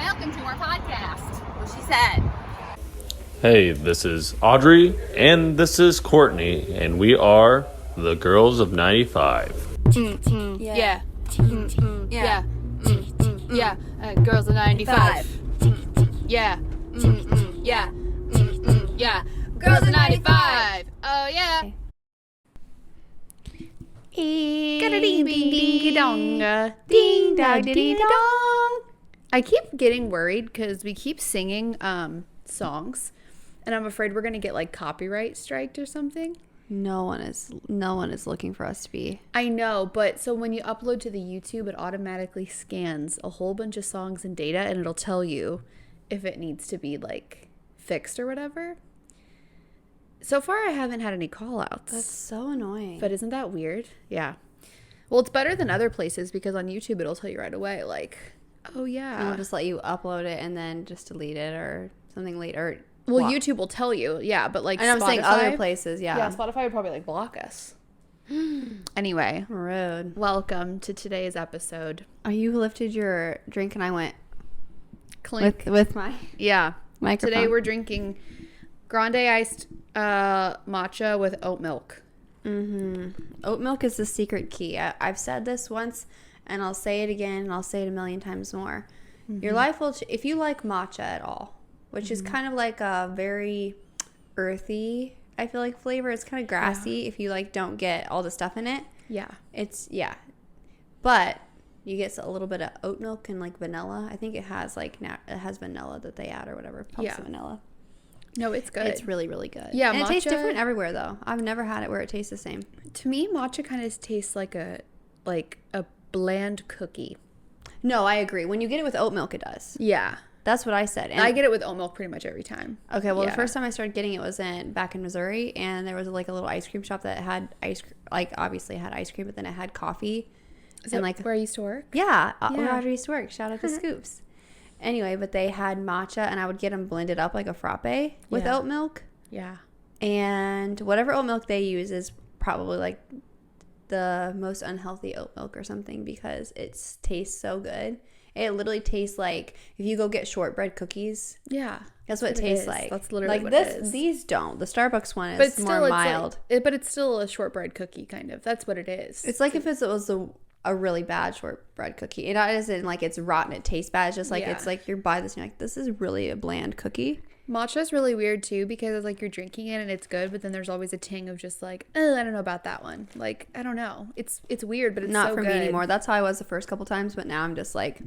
Welcome to our podcast. What she said. Hey, this is Audrey, and this is Courtney, and we are the Girls of 95. Yeah. Girls of 95. Yeah. Yeah. Yeah. Girls of 95. Oh, yeah. I keep getting worried because we keep singing songs, and I'm afraid we're gonna get like copyright striked or something. No one is looking for us to be. I know, but so when you upload to the YouTube, it automatically scans a whole bunch of songs and data, and it'll tell you if it needs to be like fixed or whatever. So far, I haven't had any call-outs. That's so annoying. But isn't that weird? Yeah. Well, it's better than other places because on YouTube, it'll tell you right away, like, oh, yeah. And it'll just let you upload it and then just delete it or something later. Well, YouTube will tell you, yeah, but like and I'm saying other places, Yeah, Spotify would probably like block us. Anyway. Rude. Welcome to today's episode. You lifted your drink and I went Clink. with my microphone. Today we're drinking grande iced matcha with oat milk. Oat milk is the secret key. I've said this once and I'll say it again and I'll say it a million times more. Your life will, if you like matcha at all, which is kind of like a very earthy, I feel like, flavor. It's kind of grassy if you like don't get all the stuff in it. Yeah. But you get a little bit of oat milk and like vanilla. I think it has like it has vanilla that they add or whatever. Pumps of vanilla. No, it's good. It's really, really good. Yeah, and matcha, it tastes different everywhere though. I've never had it where it tastes the same. To me, matcha kind of tastes like a bland cookie. No, I agree. When you get it with oat milk, it does. Yeah. That's what I said. And I get it with oat milk pretty much every time. Okay, well, the first time I started getting it was back in Missouri, and there was like a little ice cream shop that had obviously had ice cream, but then it had coffee. Is that like where I used to work? Yeah, where Audrey used to work. Shout out to Scoops. Anyway, but they had matcha, and I would get them blended up like a frappe with oat milk. Yeah. And whatever oat milk they use is probably like the most unhealthy oat milk or something because it tastes so good. It literally tastes like if you go get shortbread cookies. Yeah. That's what it tastes like. That's literally like what this, it is. These don't. The Starbucks one is more mild. But it's still a shortbread cookie, kind of. That's what it is. It's like if it was a really bad shortbread cookie. It isn't like it's rotten, it tastes bad. It's just like it's like you're buying this and you're like, this is really a bland cookie. Matcha is really weird too because it's like you're drinking it and it's good, but then there's always a ting of just like, oh, I don't know about that one. Like, I don't know. It's weird, but it's not so for good. me anymore. That's how I was the first couple times, but now I'm just like,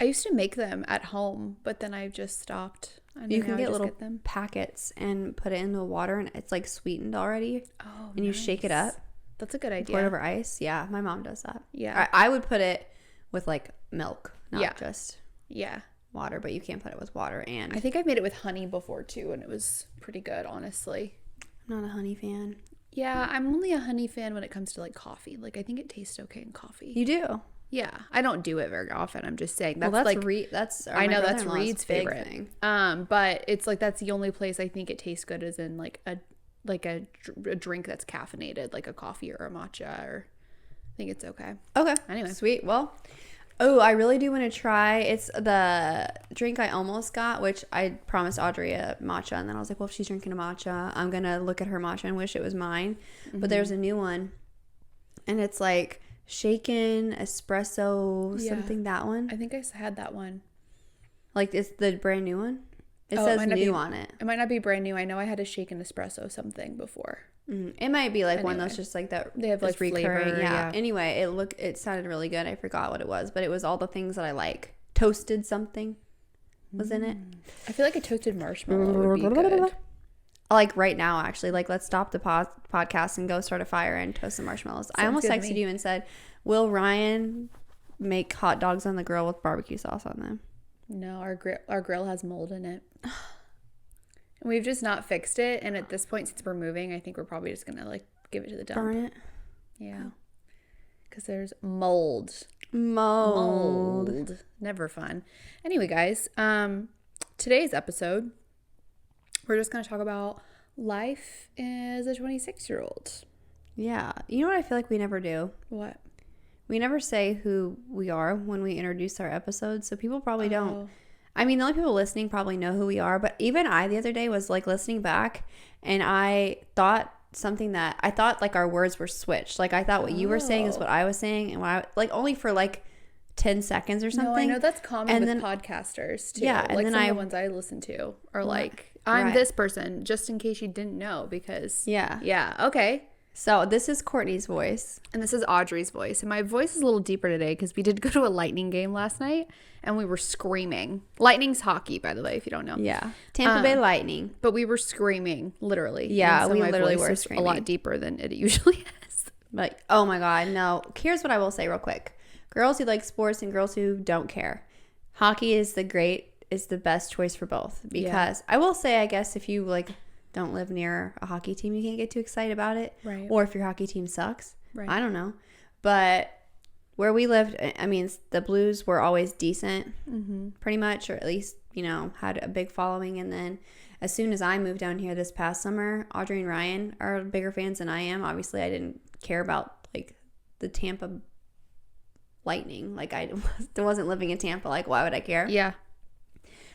I used to make them at home, but then I've just stopped. You can get little packets and put it in the water and it's like sweetened already. Oh, and you shake it up. That's a good idea. Pour it over ice. Yeah, my mom does that. Yeah. I would put it with like milk, not just water, but you can't put it with water. And I think I've made it with honey before too, and it was pretty good, honestly. I'm not a honey fan. Yeah, I'm only a honey fan when it comes to like coffee. Like I think it tastes okay in coffee. You do? Yeah, I don't do it very often. I'm just saying that's I know that's Reed's favorite thing. But it's like that's the only place I think it tastes good is in like a drink that's caffeinated, like a coffee or a matcha. Or I think it's okay. Okay. Anyway, sweet. Well, I really do want to try. It's the drink I almost got, which I promised Audrey a matcha, and then I was like, well, if she's drinking a matcha, I'm gonna look at her matcha and wish it was mine. But there's a new one, and it's like shaken espresso something. That one. I think I had that one. Like it's the brand new one. It says new on it. It might not be brand new. I know I had a shaken espresso something before. It might be like one that's just like that. They have like recurring. Flavor. Yeah. Anyway, it sounded really good. I forgot what it was, but it was all the things that I like. Toasted something was in it. I feel like a toasted marshmallow would be good. Like right now, actually, like let's stop the podcast and go start a fire and toast some marshmallows. I almost texted you and said, "Will Ryan make hot dogs on the grill with barbecue sauce on them?" No, our grill has mold in it. And we've just not fixed it. And at this point, since we're moving, I think we're probably just going to like give it to the dump. Burn it? Yeah. Because there's mold. Never fun. Anyway, guys, today's episode, we're just going to talk about life as a 26-year-old. Yeah. You know what I feel like we never do? What? we never say who we are when we introduce our episodes, so people probably don't. I mean, the only people listening probably know who we are, but even I the other day was like listening back, and I thought like our words were switched. Like I thought what you were saying is what I was saying, and what I like only for like 10 seconds or something. No, I know that's common and with then, podcasters too. Yeah, and like then some of the ones I listen to are like, I'm this person, just in case you didn't know, because yeah, okay. So this is Courtney's voice. And this is Audrey's voice. And my voice is a little deeper today because we did go to a Lightning game last night and we were screaming. Lightning's hockey, by the way, if you don't know. Yeah. Tampa Bay Lightning. But we were screaming, literally. Yeah, and so we my literally voice were is screaming. a lot deeper than it usually is. But, oh my God, no. Here's what I will say real quick. Girls who like sports and girls who don't care. Hockey is the best choice for both. Because I will say, I guess, if you like don't live near a hockey team, you can't get too excited about it. Right. Or if your hockey team sucks. Right. I don't know. But where we lived, I mean, the Blues were always decent, pretty much, or at least, you know, had a big following. And then as soon as I moved down here this past summer, Audrey and Ryan are bigger fans than I am. Obviously, I didn't care about, like, the Tampa Lightning. Like, I wasn't living in Tampa. Like, why would I care? Yeah.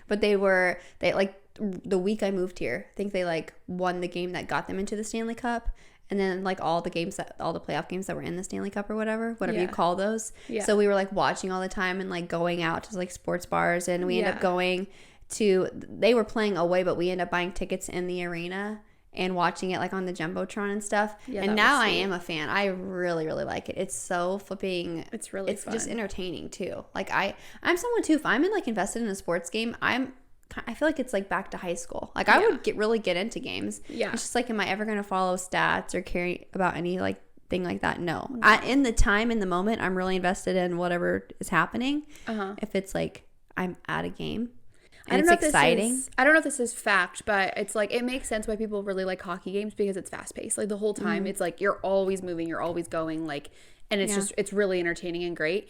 But the week I moved here, I think they like won the game that got them into the Stanley Cup, and then like all the playoff games that were in the Stanley Cup or whatever you call those. Yeah. So we were like watching all the time and like going out to like sports bars, and we ended up going to, they were playing away, but we ended up buying tickets in the arena and watching it like on the Jumbotron and stuff. Yeah, and now I am a fan. I really, really like it. It's so flipping. It's fun. Just entertaining too. Like I'm someone too, if I'm like invested in a sports game, I feel like it's like back to high school. Like I would really get into games. Yeah. It's just like, am I ever going to follow stats or care about any like thing like that? No. In the moment, I'm really invested in whatever is happening. If it's like I'm at a game and it's exciting. I don't know if this is fact, but it's like, it makes sense why people really like hockey games because it's fast paced. Like the whole time it's like you're always moving, you're always going, like, and it's really entertaining and great.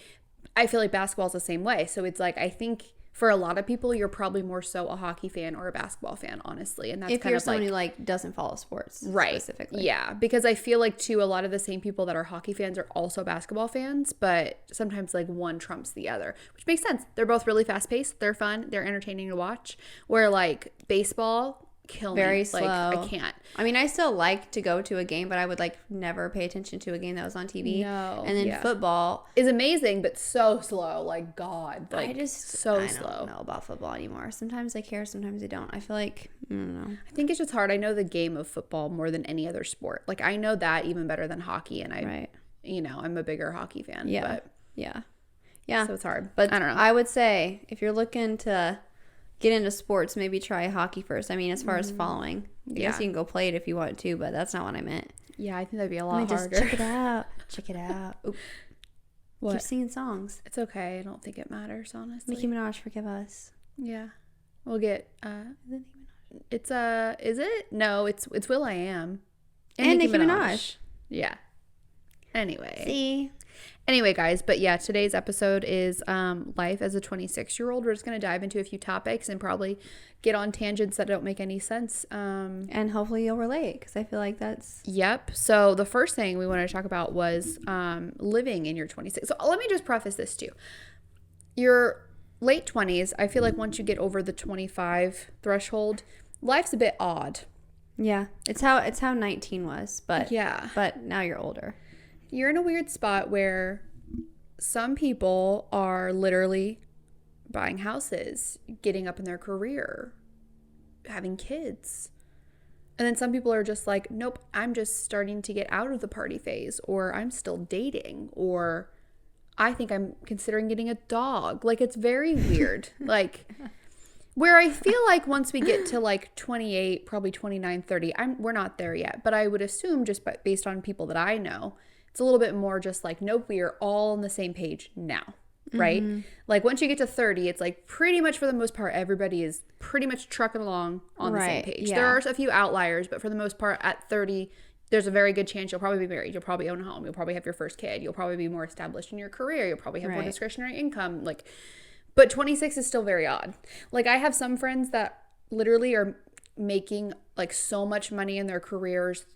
I feel like basketball's the same way. So it's like, I think for a lot of people, you're probably more so a hockey fan or a basketball fan, honestly. And that's if kind you're of someone who like doesn't follow sports, right? Specifically, yeah, because I feel like too, a lot of the same people that are hockey fans are also basketball fans, but sometimes like one trumps the other, which makes sense. They're both really fast paced. They're fun. They're entertaining to watch. Where like baseball, kill me. Very slow. Like, I can't. I mean, I still like to go to a game, but I would like never pay attention to a game that was on TV. No. And then football is amazing, but so slow. Like God, like I slow. don't know about football anymore. Sometimes I care, sometimes I don't. I feel like I don't know. I think it's just hard. I know the game of football more than any other sport. Like I know that even better than hockey, and I'm a bigger hockey fan. Yeah, but yeah. So it's hard, but I don't know. I would say if you're looking to get into sports, maybe try hockey first. I mean, as far as following, I guess you can go play it if you want to, but that's not what I meant. Yeah, I think that'd be a lot harder. Just check it out. Check it out. Oop. What? Keep singing songs. It's okay. I don't think it matters, honestly. Nicki Minaj, forgive us. Yeah, we'll get. It's is it? No, it's Will.i.am and Nicki Minaj. Yeah. Anyway, guys, but yeah, today's episode is life as a 26-year-old. We're just going to dive into a few topics and probably get on tangents that don't make any sense. And hopefully you'll relate, because I feel like that's... Yep. So the first thing we wanted to talk about was living in your 26. So let me just preface this too. Your late 20s, I feel like once you get over the 25 threshold, life's a bit odd. Yeah. It's how 19 was, but but now you're older. You're in a weird spot where some people are literally buying houses, getting up in their career, having kids. And then some people are just like, nope, I'm just starting to get out of the party phase, or I'm still dating, or I think I'm considering getting a dog. Like, it's very weird. Like, where I feel like once we get to like 28, probably 29, 30, we're not there yet. But I would assume just based on people that I know, it's a little bit more just like, nope, we are all on the same page now, right? Like once you get to 30, it's like pretty much for the most part, everybody is pretty much trucking along on the same page. Yeah. There are a few outliers, but for the most part at 30, there's a very good chance you'll probably be married. You'll probably own a home. You'll probably have your first kid. You'll probably be more established in your career. You'll probably have more discretionary income. Like, but 26 is still very odd. Like I have some friends that literally are making like so much money in their careers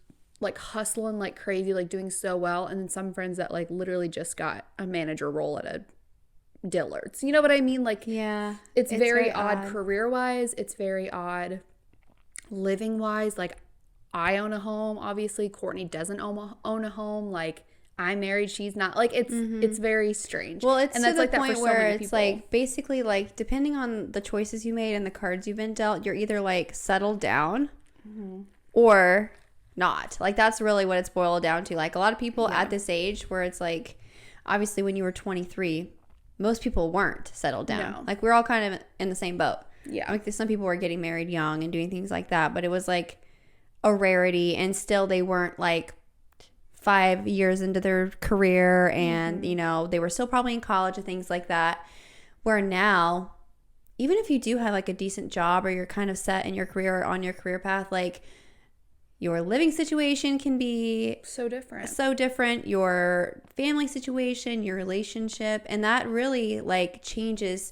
like hustling like crazy, like doing so well, and then some friends that like literally just got a manager role at a Dillard's. You know what I mean? Like, Yeah, it's very odd career wise. It's very odd living wise. Like, I own a home. Obviously, Courtney doesn't own a home. Like, I'm married. She's not. Like, it's very strange. Well, it's and to that's the like that point for so where many it's people. like basically like depending on the choices you made and the cards you've been dealt, you're either like settled down or not. Like, that's really what it's boiled down to. Like, a lot of people at this age where it's like, obviously when you were 23, most people weren't settled down. No. Like, we're all kind of in the same boat. Yeah. Like, some people were getting married young and doing things like that, but it was like a rarity, and still they weren't like 5 years into their career, and you know, they were still probably in college and things like that. Where now, even if you do have like a decent job or you're kind of set in your career or on your career path, like, your living situation can be so different. so different, your family situation, your relationship, and that really like changes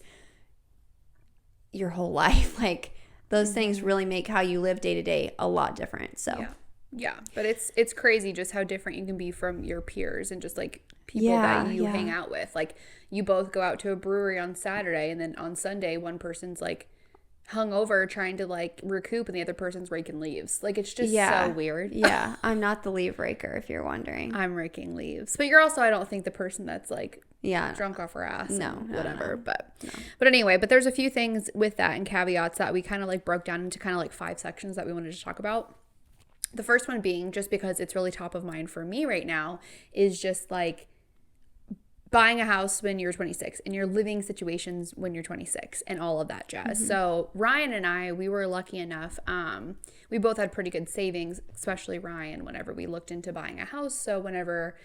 your whole life. Like, those things really make how you live day to day a lot different. So yeah, but it's crazy just how different you can be from your peers and just like people that you hang out with. Like, you both go out to a brewery on Saturday, and then on Sunday one person's like hungover trying to like recoup, and the other person's raking leaves. Like, it's just so weird. Yeah, I'm not the leave raker, if you're wondering. I'm raking leaves, but you're also, I don't think, the person that's like drunk off her ass. No, and no, whatever. no. But anyway, but there's a few things with that and caveats that we kind of like broke down into kind of like 5 sections that we wanted to talk about. The first one being, just because it's really top of mind for me right now, is just like buying a house when you're 26 and your living situations when you're 26 and all of that jazz. So Ryan and I, we were lucky enough. We both had pretty good savings, especially Ryan, whenever we looked into buying a house. So whenever,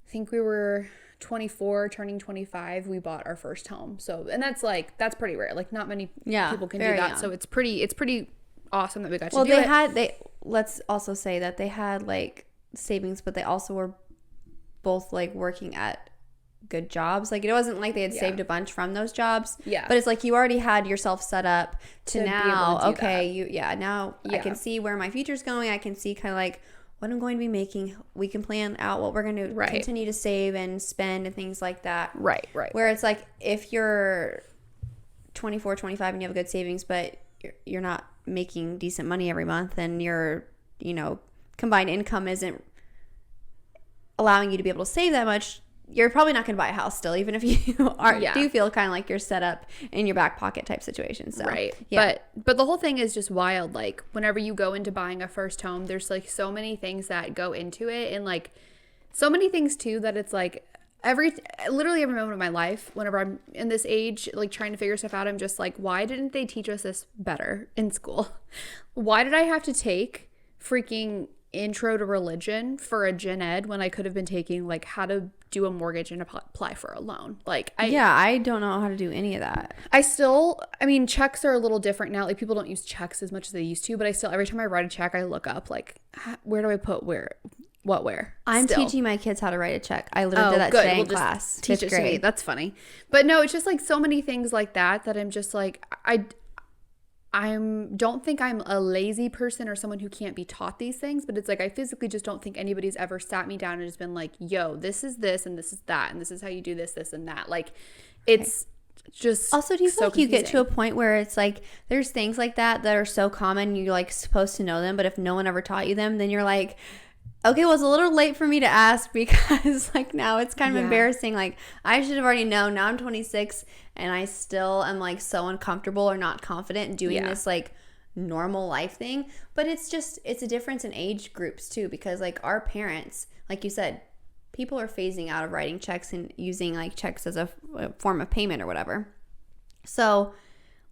I think we were 24, turning 25, we bought our first home. So, and that's pretty rare. Like, not many people can do that. Young. So it's pretty awesome that we got to do it. Let's also say that they had like savings, but they also were both like working at good jobs. Like, it wasn't like they had saved a bunch from those jobs. Yeah. But it's like you already had yourself set up to now, now I can see where my future's going. I can see kind of like what I'm going to be making. We can plan out what we're going to continue to save and spend and things like that. Right. Where it's like, if you're 24, 25 and you have a good savings, but you're not making decent money every month, and your, you know, combined income isn't allowing you to be able to save that much, you're probably not going to buy a house still, even if you do feel kind of like you're set up in your back pocket type situation. So, but the whole thing is just wild. Like, whenever you go into buying a first home, there's like so many things that go into it, and like so many things too that it's like literally every moment of my life, whenever I'm in this age, like trying to figure stuff out, I'm just like, why didn't they teach us this better in school? Why did I have to take freaking intro to religion for a gen ed when I could have been taking like how to do a mortgage and apply for a loan? Like, I don't know how to do any of that. I mean, checks are a little different now. Like, people don't use checks as much as they used to, but I still, every time I write a check, I look up like, where do I put where? I'm teaching my kids how to write a check. I literally did that today in class. Teach it to me. That's funny. But no, it's just like so many things like that I'm just like, I don't think I'm a lazy person or someone who can't be taught these things, but it's like I physically just don't think anybody's ever sat me down and just been like, yo, this is this and this is that and this is how you do this, this and that. Like, it's just also, do you feel like you get to a point where it's like there's things like that are so common, you're like supposed to know them, but if no one ever taught you them, then you're like, okay, well, it's a little late for me to ask, because like now it's kind of embarrassing. Like, I should have already known. Now I'm 26 and I still am like so uncomfortable or not confident in doing this like normal life thing. But it's a difference in age groups too, because like our parents, like you said, people are phasing out of writing checks and using like checks as a form of payment or whatever. So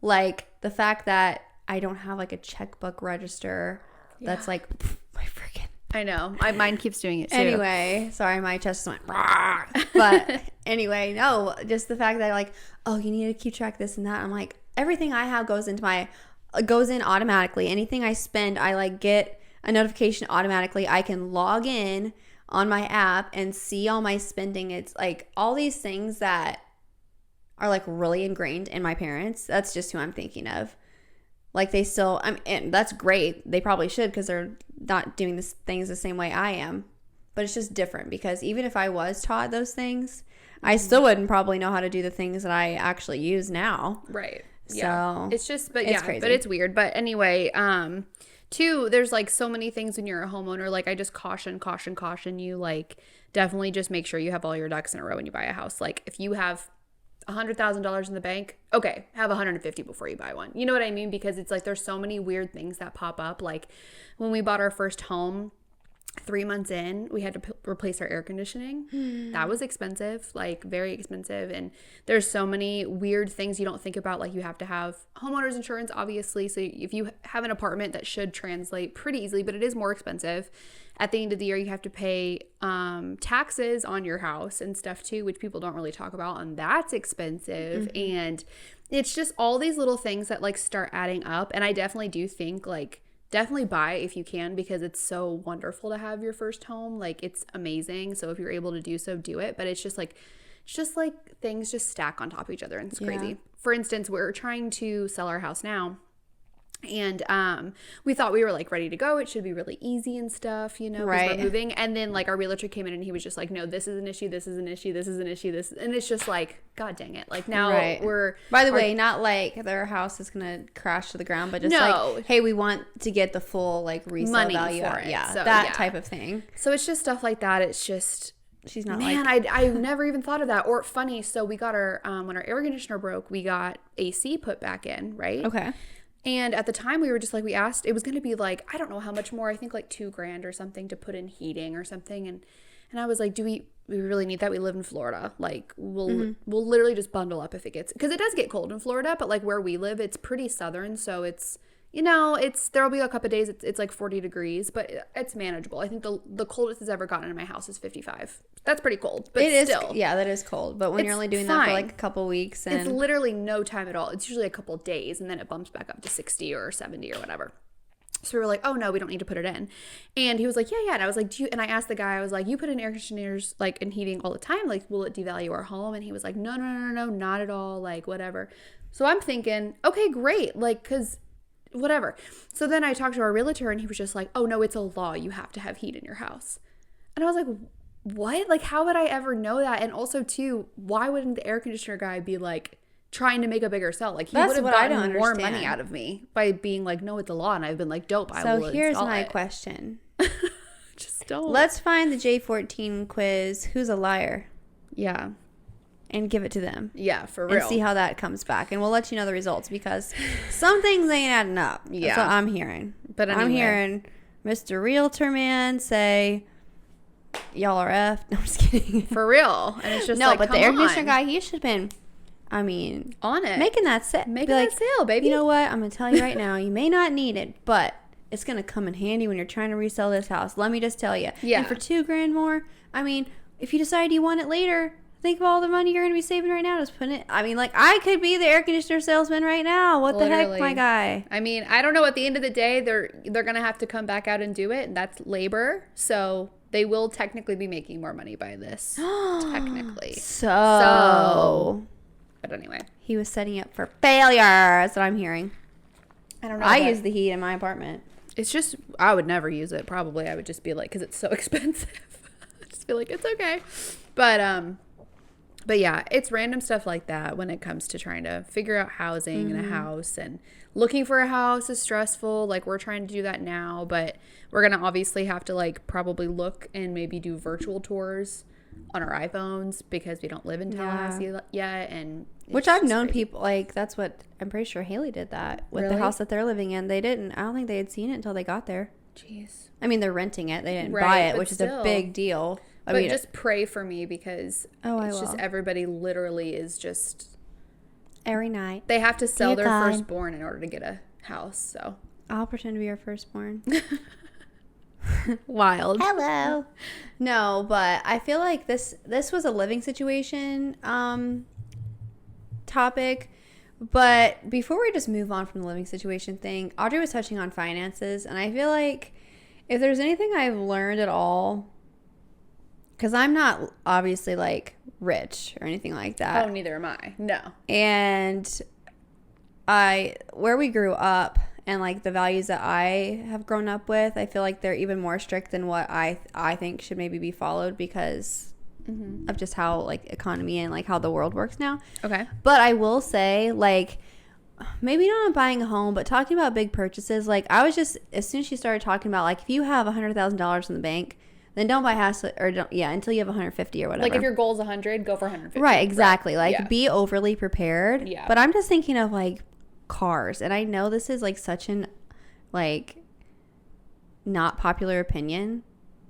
like the fact that I don't have like a checkbook register that's like my freaking, I know. My mind keeps doing it too. Anyway, sorry, my chest just went. But anyway, no, just the fact that like, oh, you need to keep track of this and that. I'm like, everything I have goes in automatically. Anything I spend, I like get a notification automatically. I can log in on my app and see all my spending. It's like all these things that are like really ingrained in my parents. That's just who I'm thinking of. Like, they still, and that's great. They probably should, because they're not doing this things the same way I am. But it's just different because even if I was taught those things, I still wouldn't probably know how to do the things that I actually use now. Right. Yeah. So it's just, but it's crazy. but it's weird. But anyway, two, there's like so many things when you're a homeowner. Like I just caution you, like definitely just make sure you have all your ducks in a row when you buy a house. Like if you have $100,000 in the bank, okay, have 150 before you buy one. You know what I mean? Because it's like there's so many weird things that pop up. Like when we bought our first home, 3 months in, we had to replace our air conditioning. That was expensive, like very expensive. And there's so many weird things you don't think about. Like you have to have homeowners insurance, obviously. So if you have an apartment, that should translate pretty easily, but it is more expensive. At the end of the year, you have to pay taxes on your house and stuff too, which people don't really talk about. And that's expensive. And it's just all these little things that like start adding up. And I definitely do think like, definitely buy if you can, because it's so wonderful to have your first home. Like it's amazing. So if you're able to do so, do it. But it's just like things just stack on top of each other and it's crazy. For instance, we're trying to sell our house now. And we thought we were like ready to go. It should be really easy and stuff, you know, because we're moving. And then like our realtor came in and he was just like, no, this is an issue. This is an issue. This is an issue. And it's just like, God dang it. Like now we're, by the way, not like their house is going to crash to the ground, but just like, hey, we want to get the full like resale money value for out. it. Yeah. So, that type of thing. So it's just stuff like that. It's just, she's not man, like, I never even thought of that. Or funny. So we got our, when our air conditioner broke, we got AC put back in, right? okay. And at the time we were just like, we asked, it was going to be like, I don't know how much more, I think like $2,000 or something to put in heating or something. And I was like, do we really need that? We live in Florida. Like we'll literally just bundle up if it gets, because it does get cold in Florida, but like where we live, it's pretty southern. So it's, you know, there'll be a couple of days. It's like 40 degrees, but it's manageable. I think the coldest it's ever gotten in my house is 55. That's pretty cold, but still. Yeah, that is cold. But when you're only doing that for like a couple weeks, and it's literally no time at all. It's usually a couple of days, and then it bumps back up to 60 or 70 or whatever. So we were like, oh no, we don't need to put it in. And he was like, yeah. And I was like, and I asked the guy, I was like, you put in air conditioners like in heating all the time, like will it devalue our home? And he was like, no, not at all, like whatever. So I'm thinking, okay, great, like because whatever. So then I talked to our realtor and he was just like, oh no, it's a law, you have to have heat in your house. And I was like, what? Like how would I ever know that? And also too, why wouldn't the air conditioner guy be like trying to make a bigger sell? Like he would have gotten more money out of me by being like, no, it's a law, and I've been like, dope, I will install it. So here's my question. Just don't. Let's find the J14 quiz, Who's a Liar? Yeah. And give it to them. Yeah, for real. And see how that comes back. And we'll let you know the results, because some things ain't adding up. Yeah. That's what I'm hearing. But anyway. I'm hearing Mr. Realtor Man say, y'all are F. No, I'm just kidding. For real. And it's just no, like, but the air conditioner guy, he should have been, I mean, on it. Making that sale. Making that sale, baby. You know what? I'm going to tell you right now, you may not need it, but it's going to come in handy when you're trying to resell this house. Let me just tell you. Yeah. And for $2,000 more, I mean, if you decide you want it later, think of all the money you're going to be saving right now. Just put it. I mean, like, I could be the air conditioner salesman right now. What the heck, my guy? I mean, I don't know. At the end of the day, they're going to have to come back out and do it, and that's labor. So they will technically be making more money by this. Technically. So. But anyway. He was setting up for failure. That's what I'm hearing. I don't know. I use the heat in my apartment. It's just, I would never use it. Probably. I would just be like, because it's so expensive. I just feel like it's okay. But yeah, it's random stuff like that when it comes to trying to figure out housing in a house, and looking for a house is stressful. Like we're trying to do that now, but we're going to obviously have to like probably look and maybe do virtual tours on our iPhones, because we don't live in Tallahassee yet. And which I've known people, like that's what I'm pretty sure Haley did that with the house that they're living in. They didn't, I don't think they had seen it until they got there. Jeez. I mean, they're renting it. They didn't buy it, which is a big deal. I mean, just pray for me, because it's just everybody literally is just every night. They have to sell their firstborn in order to get a house. So I'll pretend to be our firstborn. Wild. Hello. No, but I feel like this was a living situation topic. But before we just move on from the living situation thing, Audrey was touching on finances, and I feel like if there's anything I've learned at all, because I'm not obviously like rich or anything like that. Oh, neither am I. No. And where we grew up and like the values that I have grown up with, I feel like they're even more strict than what I think should maybe be followed because of just how like economy and like how the world works now. Okay. But I will say, like, maybe not buying a home, but talking about big purchases. Like, I was just, as soon as she started talking about, like, if you have $100,000 in the bank, then don't buy a house, or don't, until you have 150 or whatever. Like, if your goal is 100, go for 150. Right, exactly. Right. Like, be overly prepared. Yeah. But I'm just thinking of, like, cars. And I know this is, like, such an, like, not popular opinion.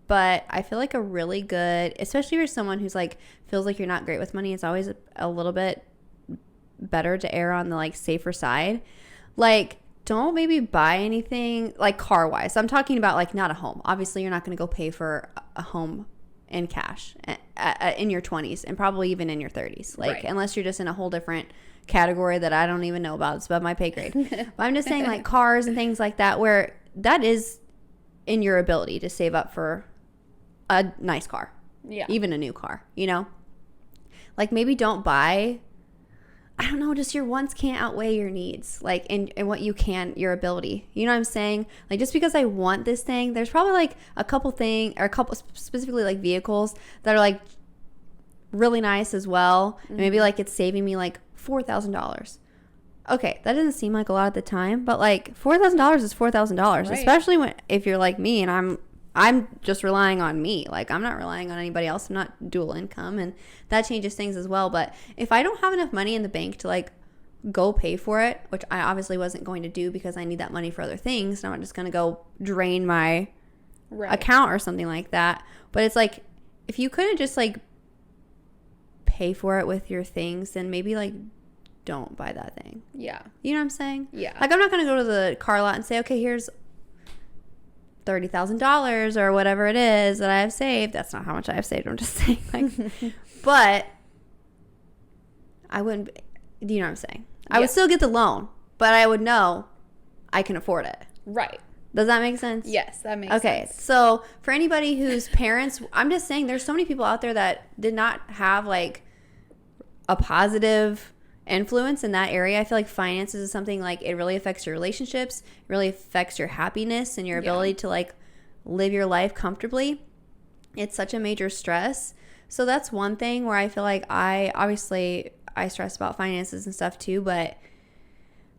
But I feel like a really good, especially if you're someone who's, like, feels like you're not great with money, it's always a little bit better to err on the, like, safer side. Like, don't maybe buy anything, like, car-wise. I'm talking about, like, not a home. Obviously, you're not going to go pay for a home in cash in your 20s and probably even in your 30s. Like, right. Unless you're just in a whole different category that I don't even know about. It's above my pay grade. But I'm just saying, like, cars and things like that, where that is in your ability to save up for a nice car. Yeah. Even a new car, you know? Like, maybe don't buy, I don't know, just your wants can't outweigh your needs. Like, and what you can, your ability. You know what I'm saying? Like, just because I want this thing, there's probably, like, a couple specifically, like, vehicles that are, like, really nice as well. And maybe, like, it's saving me, like, $4,000. Okay, that doesn't seem like a lot at the time, but, like, $4,000 is $4,000, right. Especially if you're like me and I'm just relying on me. Like, I'm not relying on anybody else. I'm not dual income, and that changes things as well. But if I don't have enough money in the bank to, like, go pay for it, which I obviously wasn't going to do because I need that money for other things, and I'm not just going to go drain my account or something like that. But it's like, if you couldn't just, like, pay for it with your things, then maybe, like, don't buy that thing. Yeah. You know what I'm saying? Yeah. Like, I'm not going to go to the car lot and say, okay, here's $30,000 or whatever it is that I have saved. That's not how much I have saved. I'm just saying, like, but I wouldn't, you know what I'm saying? I would still get the loan, but I would know I can afford it. Right. Does that make sense? Yes, that makes sense. Okay, so for anybody whose parents, I'm just saying there's so many people out there that did not have, like, a positive influence in that area. I feel like finances is something, like, it really affects your relationships, it really affects your happiness and your ability to, like, live your life comfortably. It's such a major stress. So that's one thing where I feel like I stress about finances and stuff too, but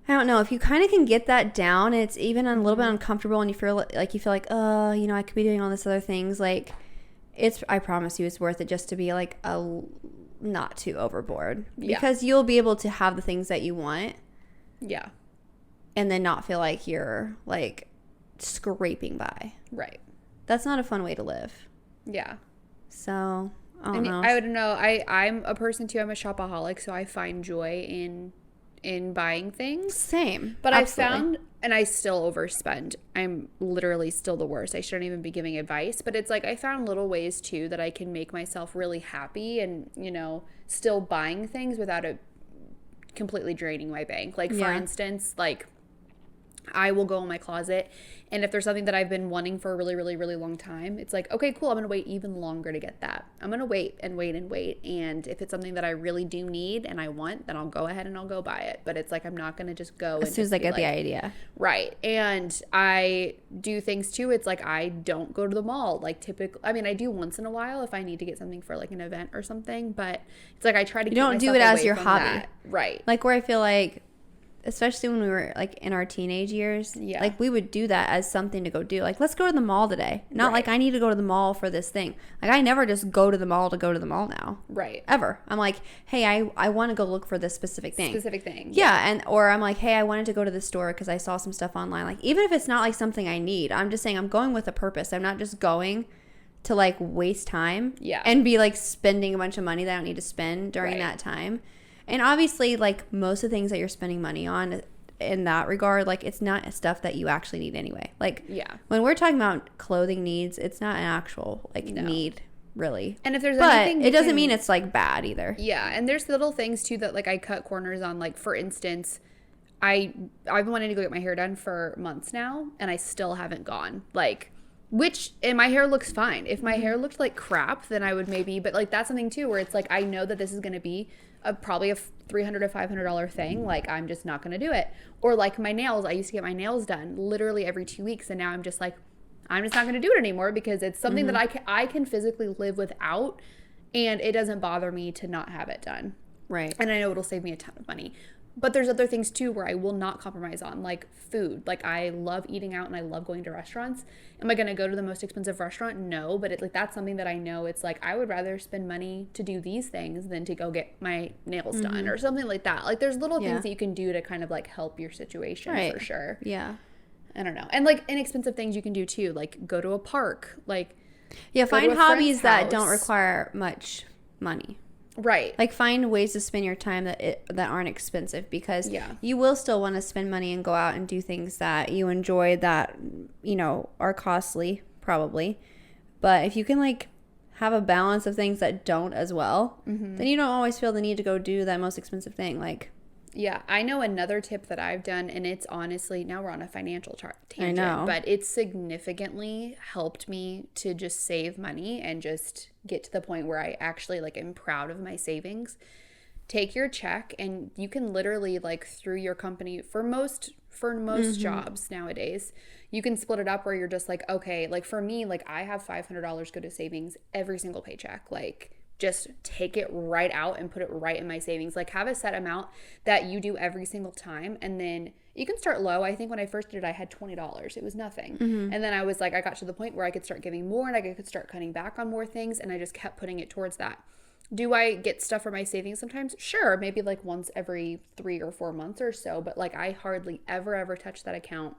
I don't know, if you kind of can get that down, it's even a little bit uncomfortable and you feel like, oh, you know, I could be doing all this other things. Like, I promise you it's worth it just to be, like, not too overboard, because you'll be able to have the things that you want, and then not feel like you're, like, scraping by. Right. That's not a fun way to live. Yeah. So I don't know. I would know. I'm a person too. I'm a shopaholic, so I find joy in buying things. Same. But Absolutely. I found, and I still overspend. I'm literally still the worst. I shouldn't even be giving advice, but it's like I found little ways too that I can make myself really happy and, you know, still buying things without it completely draining my bank. Like, for instance, like, I will go in my closet, and if there's something that I've been wanting for a really, really, really long time, it's like, okay, cool, I'm going to wait even longer to get that. I'm going to wait and wait and wait, and if it's something that I really do need and I want, then I'll go ahead and I'll go buy it. But it's like, I'm not going to just go as soon as I get the idea. Right. And I do things too. It's like, I don't go to the mall. Like, typically, I mean, I do once in a while if I need to get something for, like, an event or something, but it's like I try to you don't do it as your hobby. That. Right. Like, where I feel like, especially when we were, like, in our teenage years, like, we would do that as something to go do. Like, let's go to the mall today. Not like I need to go to the mall for this thing. Like, I never just go to the mall to go to the mall now. Right. Ever. I'm like, hey, I want to go look for this specific thing. Yeah. Or I'm like, hey, I wanted to go to the store because I saw some stuff online. Like, even if it's not, like, something I need, I'm just saying I'm going with a purpose. I'm not just going to, like, waste time. And be, like, spending a bunch of money that I don't need to spend during that time. And obviously, like, most of the things that you're spending money on in that regard, like, it's not stuff that you actually need anyway. Like, when we're talking about clothing needs, it's not an actual, like, need, really. And if there's anything, it doesn't mean it's, like, bad either. Yeah, and there's little things too that, like, I cut corners on. Like, for instance, I've been wanting to go get my hair done for months now, and I still haven't gone. Like, And my hair looks fine. If my hair looked like crap, then I would maybe, but like that's something too where it's like I know that this is going to be probably a $300 to $500 thing. Like I'm just not going to do it. Or like my nails, I used to get my nails done literally every 2 weeks, and now I'm just like, I'm just not going to do it anymore because it's something that I can physically live without, and it doesn't bother me to not have it done. Right. And I know it'll save me a ton of money. But there's other things too where I will not compromise on, like food. Like I love eating out and I love going to restaurants. Am I going to go to the most expensive restaurant? No, but like that's something that I know it's like I would rather spend money to do these things than to go get my nails done or something like that. Like there's little things that you can do to kind of like help your situation for sure. Yeah. I don't know. And like inexpensive things you can do too, like go to a park, like find hobbies that don't require much money. Right. Like find ways to spend your time that aren't expensive, because you will still want to spend money and go out and do things that you enjoy that, you know, are costly probably. But if you can like have a balance of things that don't as well, then you don't always feel the need to go do that most expensive thing. Like, yeah, I know another tip that I've done, and it's honestly, now we're on a financial tangent, I know. But it's significantly helped me to just save money and just get to the point where I actually like am proud of my savings. Take your check, and you can literally like through your company for most jobs nowadays, you can split it up where you're just like, okay, like for me, like I have $500 go to savings every single paycheck. Like just take it right out and put it right in my savings. Like have a set amount that you do every single time. And then you can start low. I think when I first did it, I had $20. It was nothing. And then I was like, I got to the point where I could start giving more and I could start cutting back on more things. And I just kept putting it towards that. Do I get stuff for my savings sometimes? Sure. Maybe like once every 3 or 4 months or so. But like I hardly ever touch that account.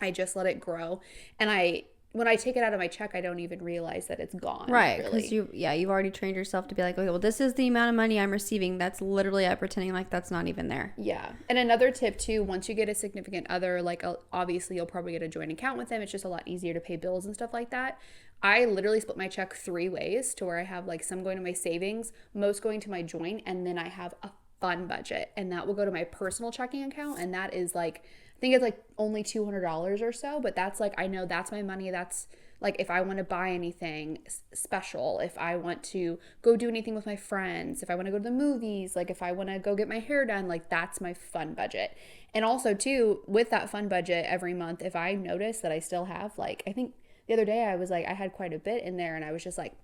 I just let it grow. And when I take it out of my check, I don't even realize that it's gone. right, because you've already trained yourself to be like, okay, well, this is the amount of money I'm receiving. That's literally pretending like that's not even there. Yeah. And another tip too, once you get a significant other, like obviously you'll probably get a joint account with them. It's just a lot easier to pay bills and stuff like that. I literally split my check 3 ways to where I have like some going to my savings, most going to my joint, and then I have a fun budget, and that will go to my personal checking account, and that is like, I think it's like only $200 or so, but that's like, I know that's my money. That's like, if I want to buy anything special, if I want to go do anything with my friends, if I want to go to the movies, like if I want to go get my hair done, like that's my fun budget. And also too, with that fun budget every month, if I notice that I still have like, I think the other day I was like, I had quite a bit in there, and I was just like,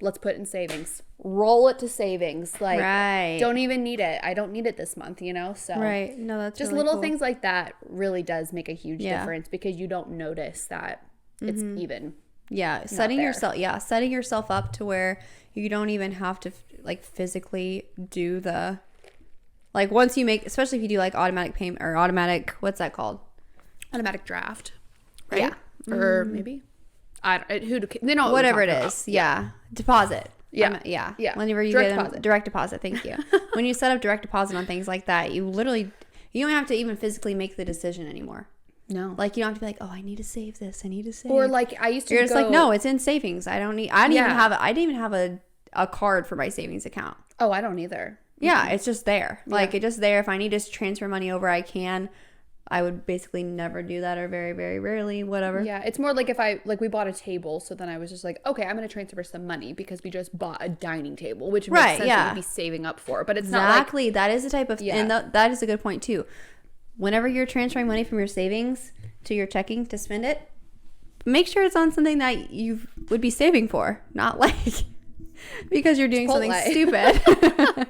let's put it in savings, roll it to savings. Like, don't even need it. I don't need it this month, you know? So, No, that's just really little cool. things like that really does make a huge difference, because you don't notice that it's even. Yeah. Setting yourself up to where you don't even have to like physically do the, like once you make, especially if you do like automatic payment or automatic, what's that called? Automatic draft. Right? Yeah. Or maybe. They know whatever it is. Yeah. Deposit. Yeah. Yeah. Whenever you Direct get deposit. direct deposit. Thank you. When you set up direct deposit on things like that, you don't have to even physically make the decision anymore. No. Like you don't have to be like, oh, I need to save this. I need to save. Or like I used to You're just like, no, it's in savings. I didn't even have a card for my savings account. Oh, I don't either. Yeah. It's just there. Like it's just there. If I need to transfer money over, I can. I would basically never do that, or very, very rarely, whatever. Yeah, it's more like if we bought a table, so then I was just like, okay, I'm going to transfer some money because we just bought a dining table, which makes sense that you'd be saving up for. But it's not like... that is the type of... And that is a good point, too. Whenever you're transferring money from your savings to your checking to spend it, make sure it's on something that you would be saving for, not like because you're doing something stupid.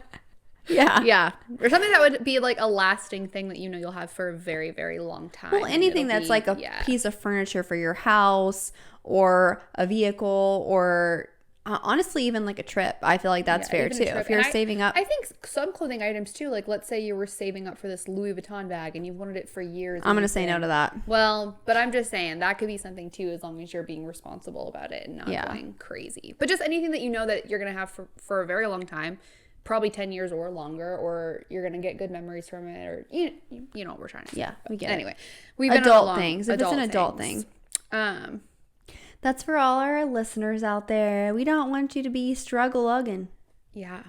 Yeah. Or something that would be like a lasting thing that you know you'll have for a very, very long time. Well, anything that's like a piece of furniture for your house or a vehicle, or honestly even like a trip. I feel like that's fair too. If you're saving up. I think some clothing items too, like let's say you were saving up for this Louis Vuitton bag and you've wanted it for years. I'm going to say no to that. Well, but I'm just saying that could be something too, as long as you're being responsible about it and not going crazy. But just anything that you know that you're going to have for a very long time. Probably 10 years or longer, or you're going to get good memories from it, or you know what we're trying to say. Yeah, we get anyway, it. We've been adult things. If it's an adult thing. That's for all our listeners out there. We don't want you to be struggle-ugging. Yeah.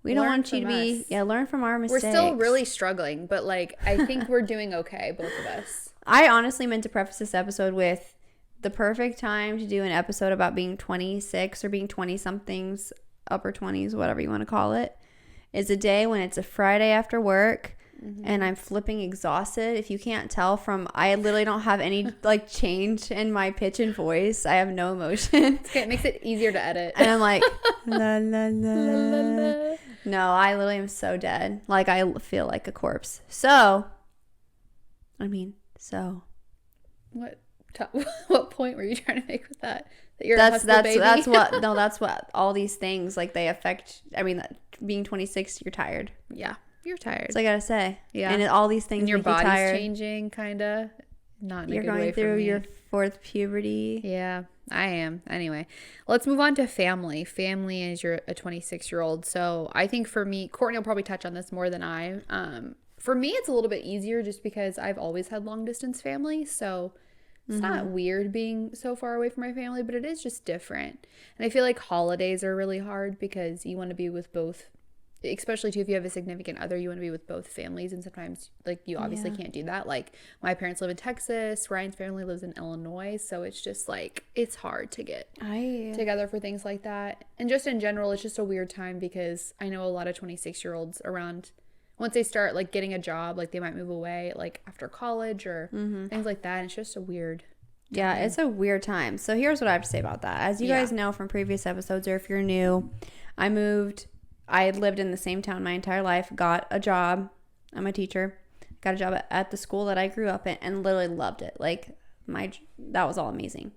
We don't want you to be, learn from our mistakes. We're still really struggling, but like, I think we're doing okay, both of us. I honestly meant to preface this episode with, the perfect time to do an episode about being 26 or being 20 somethings, upper 20s, whatever you want to call it, is a day when it's a Friday after work and I'm flipping exhausted. If you can't tell from, I literally don't have any like change in my pitch and voice. I have no emotion. It makes it easier to edit. And I'm like, la, la, la. No, I literally am so dead. Like, I feel like a corpse. So, What point were you trying to make with that? That you're that's a baby? that's what all these things, like, they affect. I mean, being 26, you're tired. Yeah, you're tired. So I gotta say, yeah, and all these things and your make you body's tired. changing, kind of. Not in a You're good way going for through me. your fourth puberty. Yeah, I am. Anyway, let's move on to family. Family is a 26-year-old. So I think for me, Courtney will probably touch on this more than I. For me, it's a little bit easier just because I've always had long distance family. So it's not weird being so far away from my family, but it is just different. And I feel like holidays are really hard because you want to be with both, especially too if you have a significant other, you want to be with both families, and sometimes like you obviously can't do that. Like my parents live in Texas, Ryan's family lives in Illinois, so it's just like it's hard to get together for things like that. And just in general, it's just a weird time because I know a lot of 26-year-olds around, once they start like getting a job, like they might move away like after college or things like that, and it's just a weird Yeah, it's a weird time. So here's what I have to say about that. As you guys know from previous episodes, or if you're new, I had lived in the same town my entire life, got a job. I'm a teacher. Got a job at the school that I grew up in and literally loved it. Like, that was all amazing.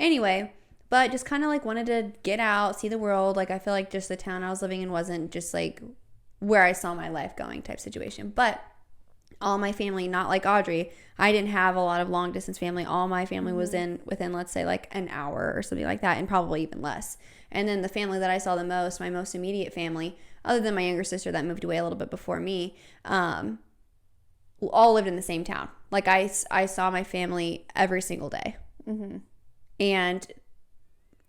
Anyway, but just kind of like wanted to get out, see the world. Like, I feel like just the town I was living in wasn't just like where I saw my life going type situation. But all my family, not like Audrey, I didn't have a lot of long distance family. All my family was within, let's say, like an hour or something like that, and probably even less. And then the family that I saw the most, my most immediate family, other than my younger sister that moved away a little bit before me, all lived in the same town. Like I saw my family every single day. And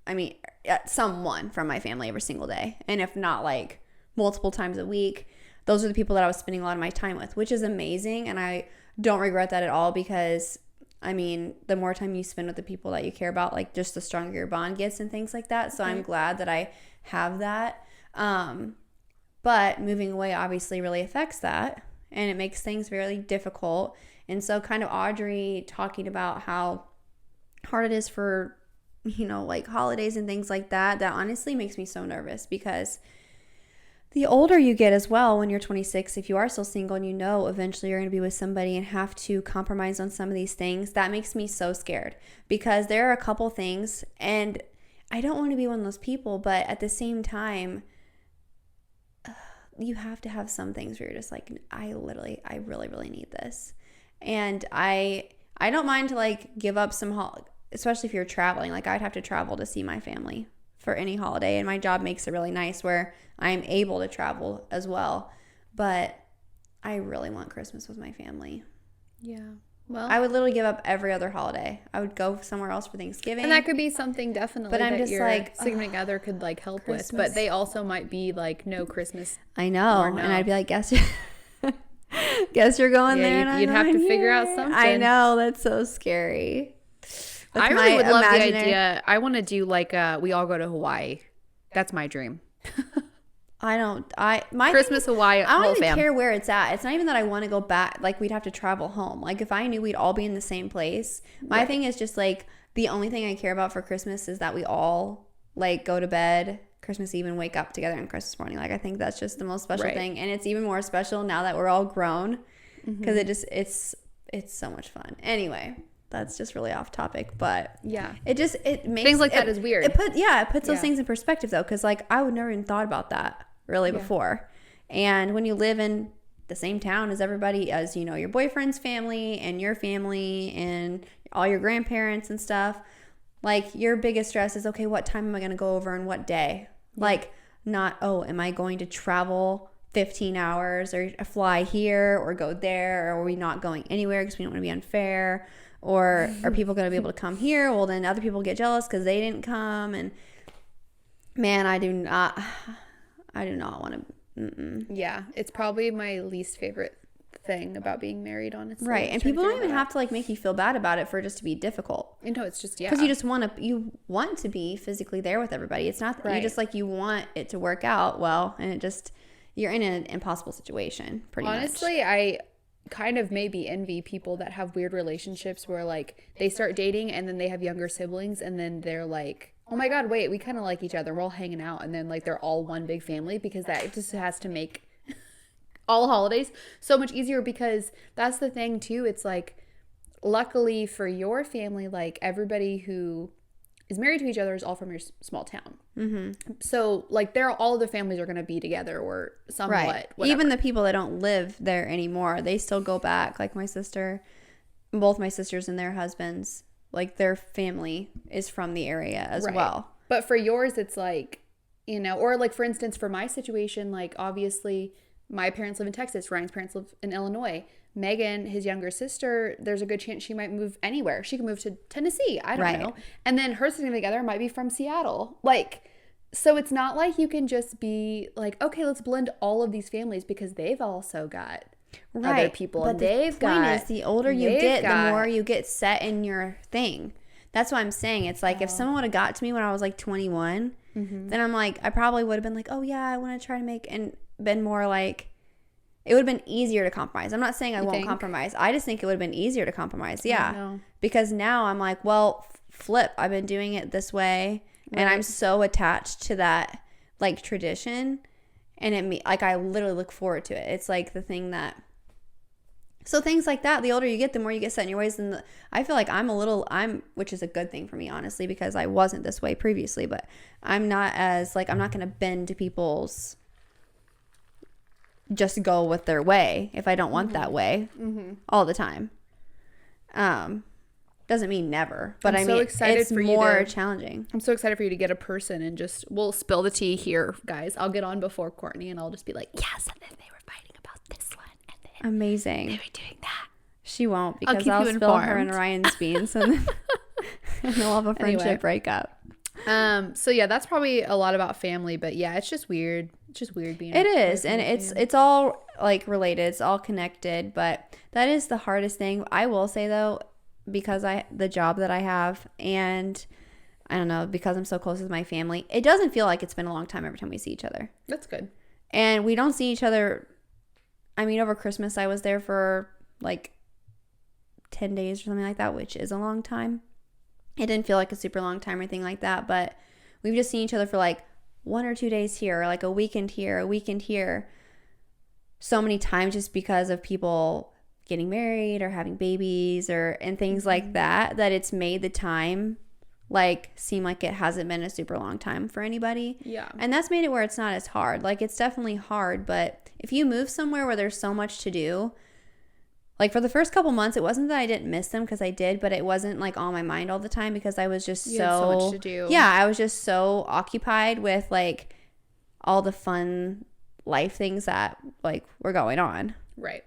I mean, someone from my family every single day. And if not like multiple times a week, those are the people that I was spending a lot of my time with, which is amazing. And I don't regret that at all because, I mean, the more time you spend with the people that you care about, like just the stronger your bond gets and things like that. So I'm glad that I have that. But moving away obviously really affects that, and it makes things very difficult. And so kind of Audrey talking about how hard it is for, you know, like holidays and things like that, that honestly makes me so nervous because the older you get as well, when you're 26, if you are still single and you know eventually you're going to be with somebody and have to compromise on some of these things, that makes me so scared because there are a couple things, and I don't want to be one of those people, but at the same time, you have to have some things where you're just like, I really, really need this. And I don't mind to like give up some, especially if you're traveling. Like I'd have to travel to see my family for any holiday, and my job makes it really nice where I'm able to travel as well. But I really want Christmas with my family. Yeah. Well, I would literally give up every other holiday. I would go somewhere else for Thanksgiving. And that could be something definitely but I'm that just your like, significant other could like help Christmas. with. But they also might be like, no Christmas. I know. Or no. And I'd be like, guess you're going there. And You'd have to figure out something. I know. That's so scary. I really would love the idea. I want to do like we all go to Hawaii. That's my dream. My Christmas Hawaii. I don't even care where it's at. It's not even that I want to go back. Like we'd have to travel home. Like if I knew we'd all be in the same place, my thing is just like the only thing I care about for Christmas is that we all like go to bed Christmas Eve and wake up together on Christmas morning. Like I think that's just the most special thing, and it's even more special now that we're all grown because it's so much fun. Anyway. That's just really off topic, but it makes things like that is weird. It puts those things in perspective though, because like I would never even thought about that really before. And when you live in the same town as everybody, as you know, your boyfriend's family and your family and all your grandparents and stuff, like your biggest stress is, okay, what time am I going to go over and what day? Like not, oh, am I going to travel 15 hours or fly here or go there, or are we not going anywhere because we don't want to be unfair? Or are people going to be able to come here? Well, then other people get jealous because they didn't come. And man, I do not want to. Yeah, it's probably my least favorite thing about being married, honestly. Right. And people don't even have to like make you feel bad about it for it just to be difficult. No, it's just, yeah. Because you just want to be physically there with everybody. It's not that you just like, you want it to work out well, and it just, you're in an impossible situation pretty much. Honestly, I kind of maybe envy people that have weird relationships where like they start dating and then they have younger siblings and then they're like, oh my God, wait, we kind of like each other. We're all hanging out. And then like they're all one big family, because that just has to make all holidays so much easier, because that's the thing too. It's like, luckily for your family, like everybody who is married to each other is all from your small town. Mm-hmm. So like all the families are going to be together or somewhat. Right. Whatever. Even the people that don't live there anymore, they still go back. Like both my sisters and their husbands, like their family is from the area as well. But for yours, it's like, you know, or like for instance, for my situation, like obviously my parents live in Texas. Ryan's parents live in Illinois. Megan, his younger sister, there's a good chance she might move anywhere. She can move to Tennessee. I don't know. And then her sitting together might be from Seattle. Like, so it's not like you can just be like, okay, let's blend all of these families, because they've also got other people. But and the point is, the older you get, the more you get set in your thing. That's what I'm saying. It's like if someone would have got to me when I was like 21, then I'm like, I probably would have been like, oh yeah, I want to try to make, and been more like, it would have been easier to compromise. I'm not saying I won't compromise. I just think it would have been easier to compromise. Yeah. Because now I'm like, well, flip. I've been doing it this way. Right. And I'm so attached to that like tradition. And like I literally look forward to it. It's like the thing that, so things like that, the older you get, the more you get set in your ways. And I feel like which is a good thing for me, honestly, because I wasn't this way previously, but I'm not as like, I'm not going to bend to people's, just go with their way if I don't want that way all the time. Doesn't mean never, but I mean, it's more challenging. I'm so excited for you to get a person and just, we'll spill the tea here, guys. I'll get on before Courtney and I'll just be like, yes, and then they were fighting about this one, and then amazing, they were doing that. She won't, because I'll spill her and Ryan's beans and then they'll have a friendship breakup. So yeah, that's probably a lot about family, but yeah, it's just weird. It's just weird being. It is, and it's all like related. It's all connected, but that is the hardest thing. I will say though, because the job that I have, and I don't know, because I'm so close with my family, it doesn't feel like it's been a long time every time we see each other. That's good. And we don't see each other. I mean, over Christmas, I was there for like 10 days or something like that, which is a long time. It didn't feel like a super long time or anything like that, but we've just seen each other for like 1 or 2 days here, or like a weekend here, so many times, just because of people getting married or having babies and things like that it's made the time like seem like it hasn't been a super long time for anybody. Yeah. And that's made it where it's not as hard. Like, it's definitely hard, but if you move somewhere where there's so much to do, like for the first couple months, it wasn't that I didn't miss them, because I did, but it wasn't like on my mind all the time, because I was just so much to do. Yeah, I was just so occupied with like all the fun life things that like were going on. Right.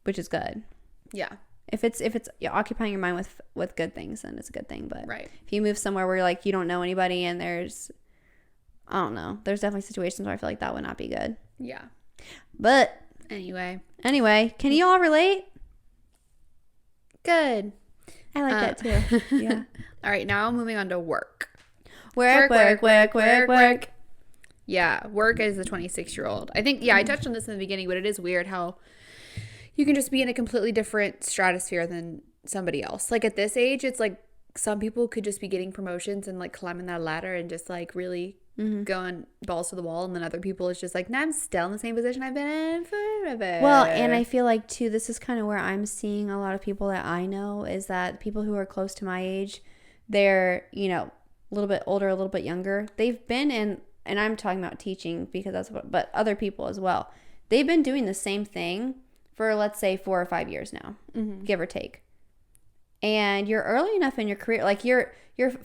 Which is good. Yeah. If it's you're occupying your mind with good things, then it's a good thing. But right. If you move somewhere where like you don't know anybody, and there's definitely situations where I feel like that would not be good. Yeah. But anyway, can you all relate? Good. I like that too. Yeah. All right, now moving on to work. Work. Yeah, work as a 26-year-old. I think, I touched on this in the beginning, but it is weird how you can just be in a completely different stratosphere than somebody else. Like at this age, it's like some people could just be getting promotions and like climbing that ladder and just like really going balls to the wall. And then other people, it's just like, nah, I'm still in the same position I've been in forever. Well, and I feel like too, this is kind of where I'm seeing a lot of people that I know, is that people who are close to my age, they're, a little bit older, a little bit younger. They've been in, and I'm talking about teaching because that's what, but other people as well. They've been doing the same thing for, let's say, 4 or 5 years now, give or take. And you're early enough in your career, like you're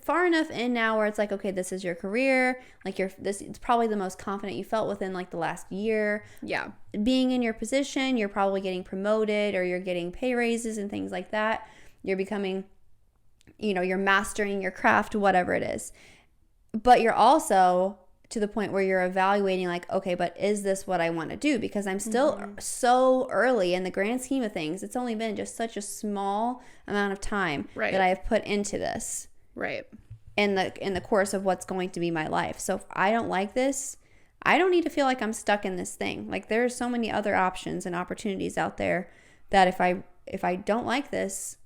far enough in now where it's like, okay, this is your career. Like it's probably the most confident you felt within like the last year. Yeah. Being in your position, you're probably getting promoted, or you're getting pay raises and things like that. You're becoming, you're mastering your craft, whatever it is. But you're also to the point where you're evaluating like, okay, but is this what I want to do? Because I'm still so early in the grand scheme of things. It's only been just such a small amount of time that I have put into this. Right. In the course of what's going to be my life. So if I don't like this, I don't need to feel like I'm stuck in this thing. Like there are so many other options and opportunities out there that if I don't like this,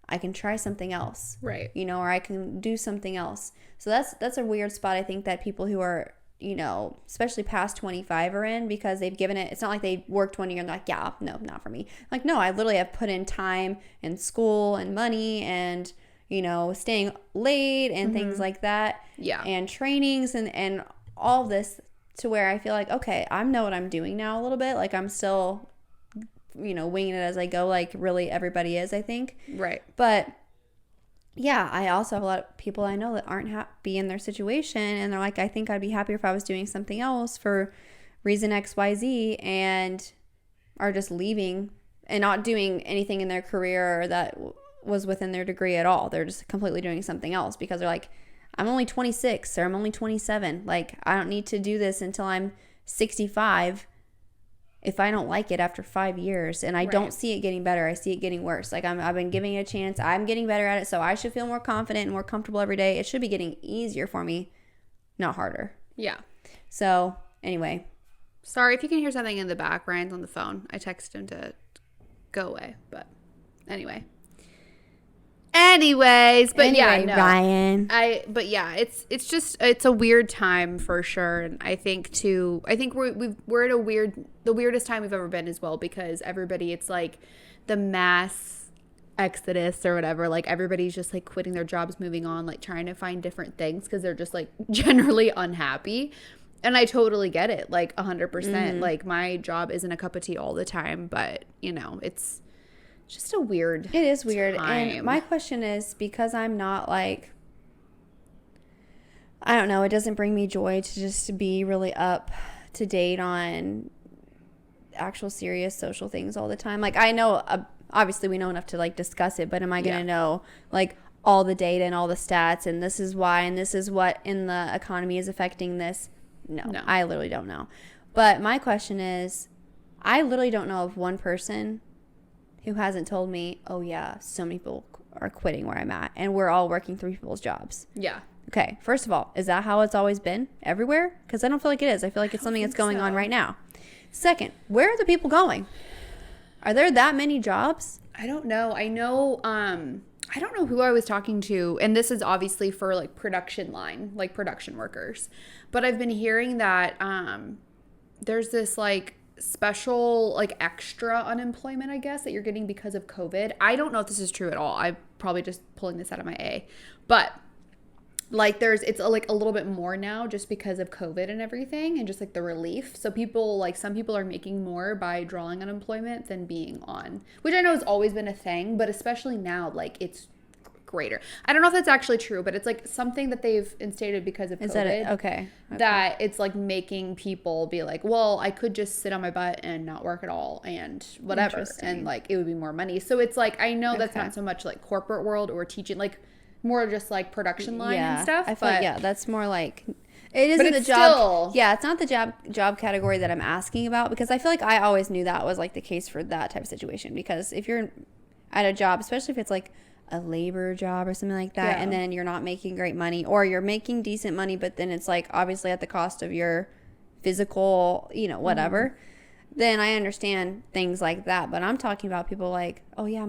I can try something else. Right. You know, or I can do something else. So that's a weird spot I think that people who are, you know, especially past 25 are in, because they've given it, it's not like they worked 1 year and they're like, yeah, no, not for me. Like, no, I literally have put in time and school and money and, you know, staying late and things like that. Yeah. And trainings and all of this, to where I feel like, okay, I know what I'm doing now a little bit. Like I'm still, you know, winging it as I go, like really everybody is, I think. Right. But yeah, I also have a lot of people I know that aren't happy in their situation, and they're like, I think I'd be happier if I was doing something else for reason XYZ, and are just leaving and not doing anything in their career that was within their degree at all. They're just completely doing something else because they're like, I'm only 26 or I'm only 27. Like, I don't need to do this until I'm 65 if I don't like it after 5 years. And I don't see it getting better. I see it getting worse. Like, I've been giving it a chance. I'm getting better at it. So I should feel more confident and more comfortable every day. It should be getting easier for me, not harder. Yeah. So anyway. Sorry if you can hear something in the back. Ryan's on the phone. I texted him to go away. But anyway. Yeah, no. Ryan. It's a weird time for sure, and I think we're at the weirdest time we've ever been as well, because everybody, it's like the mass exodus or whatever, like everybody's just like quitting their jobs, moving on, like trying to find different things because they're just like generally unhappy. And I totally get it, like 100%. Like my job isn't a cup of tea all the time, but you know, it's just a weird It is weird. time. And my question is, because I'm not like, I don't know, it doesn't bring me joy to just be really up to date on actual serious social things all the time. Like I know, obviously we know enough to like discuss it, but am I going to know like all the data and all the stats and this is why and this is what in the economy is affecting this? No, I literally don't know. But my question is, I literally don't know of one person who hasn't told me, oh yeah, so many people are quitting where I'm at and we're all working through people's jobs. Yeah. Okay, first of all, is that how it's always been everywhere? Because I don't feel like it is. I feel like it's something that's going on right now. Second, where are the people going? Are there that many jobs? I don't know. I don't know who I was talking to, and this is obviously for like production line, like production workers. But I've been hearing that there's this like special like extra unemployment, I guess, that you're getting because of COVID. I don't know if this is true at all. I'm probably just pulling this out of my A. But like it's like a little bit more now just because of COVID and everything and just like the relief. So people, like some people are making more by drawing unemployment than being on, which I know has always been a thing, but especially now, like it's greater. I don't know if that's actually true, but it's like something that they've instated because of COVID. Is that it? Okay. That it's like making people be like, well, I could just sit on my butt and not work at all and whatever. And like it would be more money. So it's like, I know that's not so much like corporate world or teaching, like more just like production line and stuff. I feel like, that's more like, it isn't the job. It's not the job category that I'm asking about, because I feel like I always knew that was like the case for that type of situation. Because if you're at a job, especially if it's like a labor job or something like that, and then you're not making great money, or you're making decent money, but then it's like obviously at the cost of your physical, you know, whatever, then I understand things like that. But I'm talking about people like, oh yeah,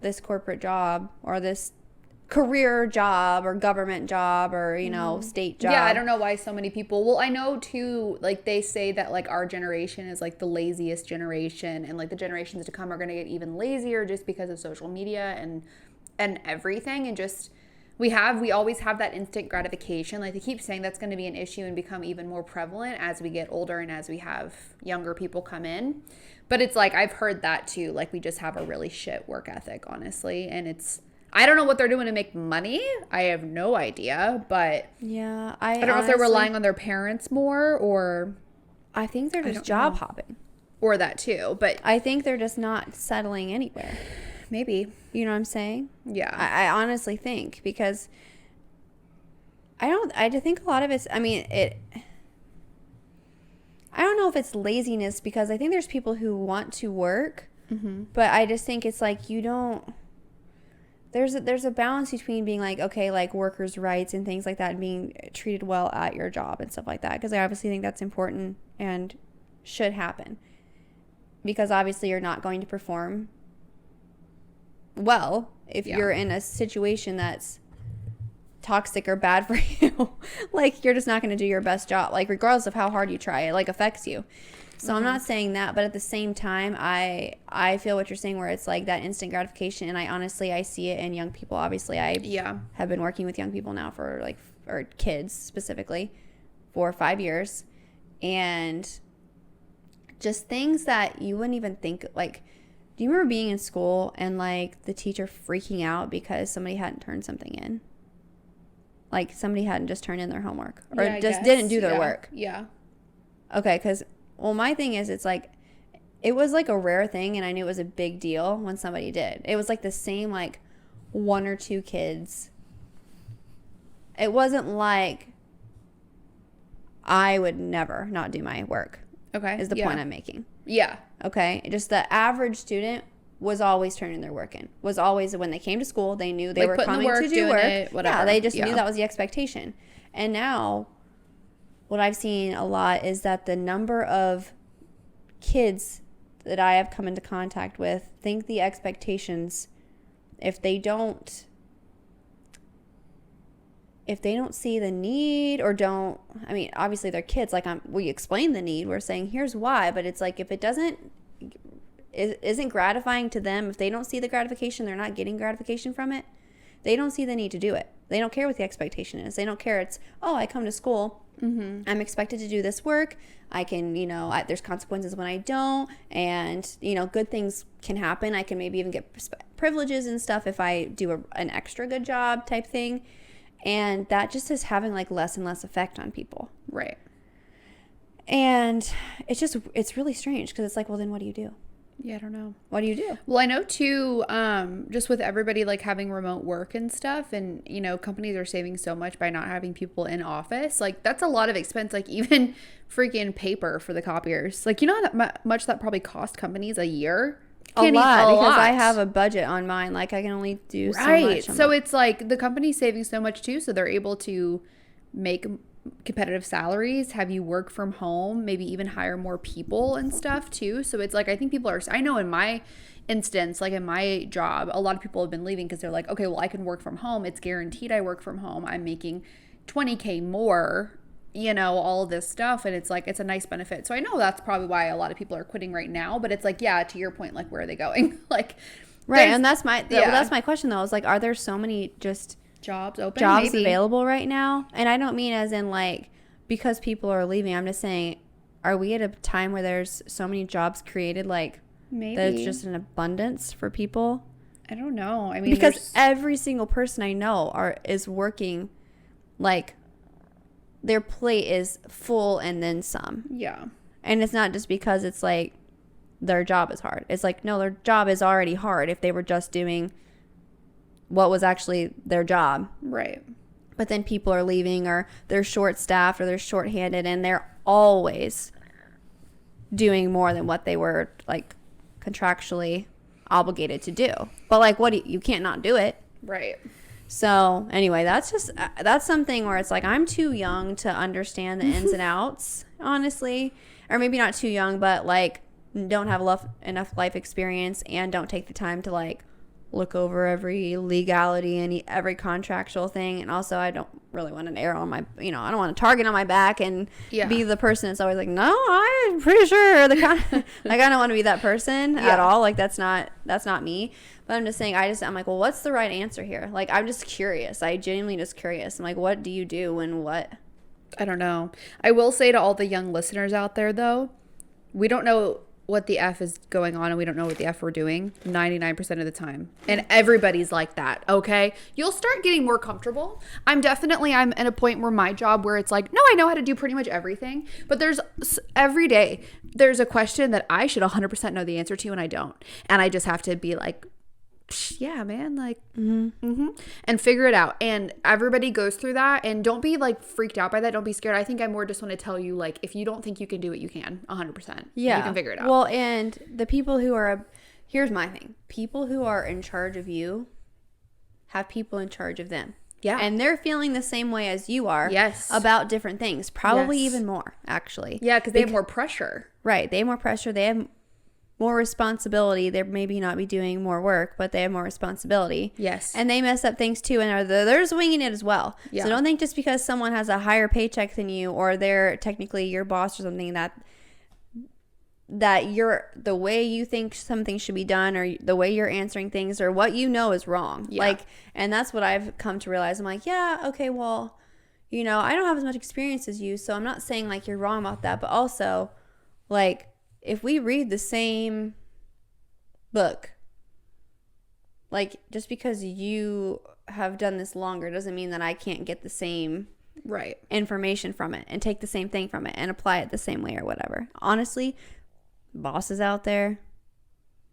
this corporate job or this career job or government job or, you know, state job. Yeah, I don't know why so many people, well, I know too, like they say that like our generation is like the laziest generation, and like the generations to come are going to get even lazier just because of social media and everything. And just we always have that instant gratification. Like they keep saying that's going to be an issue and become even more prevalent as we get older and as we have younger people come in. But it's like, I've heard that too. Like we just have a really shit work ethic, honestly. And I don't know what they're doing to make money. I have no idea, but yeah, I don't know if they're relying on their parents more, or I think they're just job hopping, or that too. But I think they're just not settling anywhere. Maybe, you know what I'm saying? Yeah, I honestly think, because I just think a lot of it's, I mean, I don't know if it's laziness, because I think there's people who want to work, but I just think it's like there's a balance between being like, okay, like workers' rights and things like that, and being treated well at your job and stuff like that, because I obviously think that's important and should happen, because obviously you're not going to perform well if you're in a situation that's toxic or bad for you. Like, you're just not going to do your best job, like regardless of how hard you try, it like affects you. So I'm not saying that, but at the same time, I feel what you're saying, where it's like that instant gratification, and I see it in young people. Obviously, I have been working with young people now for like, or kids specifically, for 5 years, and just things that you wouldn't even think, like, do you remember being in school and like the teacher freaking out because somebody hadn't turned something in? Like, somebody hadn't just turned in their homework, or just didn't do their work. Yeah. Okay, because, well, my thing is, it's like, it was like a rare thing, and I knew it was a big deal when somebody did. It was like the same, like, 1 or 2 kids. It wasn't like I would never not do my work. Okay. Is the point I'm making. Yeah. Okay? Just the average student was always turning their work in. Was always, when they came to school, they knew they were coming to do work. Whatever. Yeah, they just knew that was the expectation. And now, what I've seen a lot is that the number of kids that I have come into contact with think the expectations, if they don't see the need, or don't, I mean, obviously they're kids, like, we explain the need, we're saying here's why, but it's like, if it isn't gratifying to them, if they don't see the gratification, they're not getting gratification from it, they don't see the need to do it. They don't care what the expectation is. They don't care. It's, oh, I come to school, I'm expected to do this work, I can, there's consequences when I don't, and, good things can happen. I can maybe even get privileges and stuff if I do an extra good job type thing. And that just is having like less and less effect on people. Right. And it's really strange, because it's like, well, then what do you do? Yeah, I don't know. What do you do? Well, I know too, just with everybody like having remote work and stuff, and companies are saving so much by not having people in office. Like, that's a lot of expense. Like, even freaking paper for the copiers. Like, how much that probably cost companies a year? A lot, because I have a budget on mine. Like, I can only do so much. So it's like the company's saving so much too, so they're able to make competitive salaries, have you work from home, maybe even hire more people and stuff too. So it's like, I think people are, I know in my instance, like in my job, a lot of people have been leaving because they're like, okay, well, I can work from home. It's guaranteed I work from home. I'm making $20K more, all of this stuff. And it's like, it's a nice benefit. So I know that's probably why a lot of people are quitting right now, but it's like, yeah, to your point, like, where are they going? Like, right. And that's my question though, is like, are there so many just jobs available right now? And I don't mean as in like, because people are leaving. I'm just saying, are we at a time where there's so many jobs created, like, maybe there's just an abundance for people? I don't know. I mean, because every single person I know is working, like, their plate is full and then some. Yeah. And it's not just because it's like their job is hard. It's like, no, their job is already hard if they were just doing what was actually their job. Right. But then people are leaving, or they're short-staffed, or they're short-handed, and they're always doing more than what they were, like, contractually obligated to do. But, like, you can't not do it. Right. So, anyway, that's something where it's like, I'm too young to understand the ins and outs, honestly. Or maybe not too young, but, like, don't have enough life experience, and don't take the time to, like, look over every legality and every contractual thing. And also, I don't really want an arrow on my, I don't want a target on my back and be the person that's always like, no, I'm pretty sure like, I don't want to be that person at all. Like, that's not me. But I'm just saying, I'm like, well, what's the right answer here? Like, I'm just curious. I genuinely just curious. I'm like, what do you do and what? I don't know. I will say to all the young listeners out there, though, we don't know what the F is going on, and we don't know what the F we're doing 99% of the time. And everybody's like that, okay? You'll start getting more comfortable. I'm at a point where my job where it's like, no, I know how to do pretty much everything. But every day, there's a question that I should 100% know the answer to, and I don't. And I just have to be like, yeah, man, like, and figure it out. And everybody goes through that, and don't be like freaked out by that. Don't be scared. I think I more just want to tell you, like, if you don't think you can do it, you can 100%. Yeah. You can figure it out. Well, and the people who are, here's my thing. People who are in charge of you have people in charge of them. Yeah. And they're feeling the same way as you are. Yes. About different things. Probably Yes. even more, actually. Yeah, because they have more pressure. Right. They have more pressure. They have more responsibility. They maybe not be doing more work, but they have more responsibility. Yes. And they mess up things too, and they're just winging it as well. Yeah. So don't think just because someone has a higher paycheck than you, or they're technically your boss or something, that you're, the way you think something should be done, or the way you're answering things, or what you know is wrong. Yeah. Like, and that's what I've come to realize. I'm like, yeah, okay, well, you know, I don't have as much experience as you, so I'm not saying like you're wrong about that, but also, like, if we read the same book, like, just because you have done this longer doesn't mean that I can't get the same Right. information from it and take the same thing from it and apply it the same way or whatever. Honestly, bosses out there,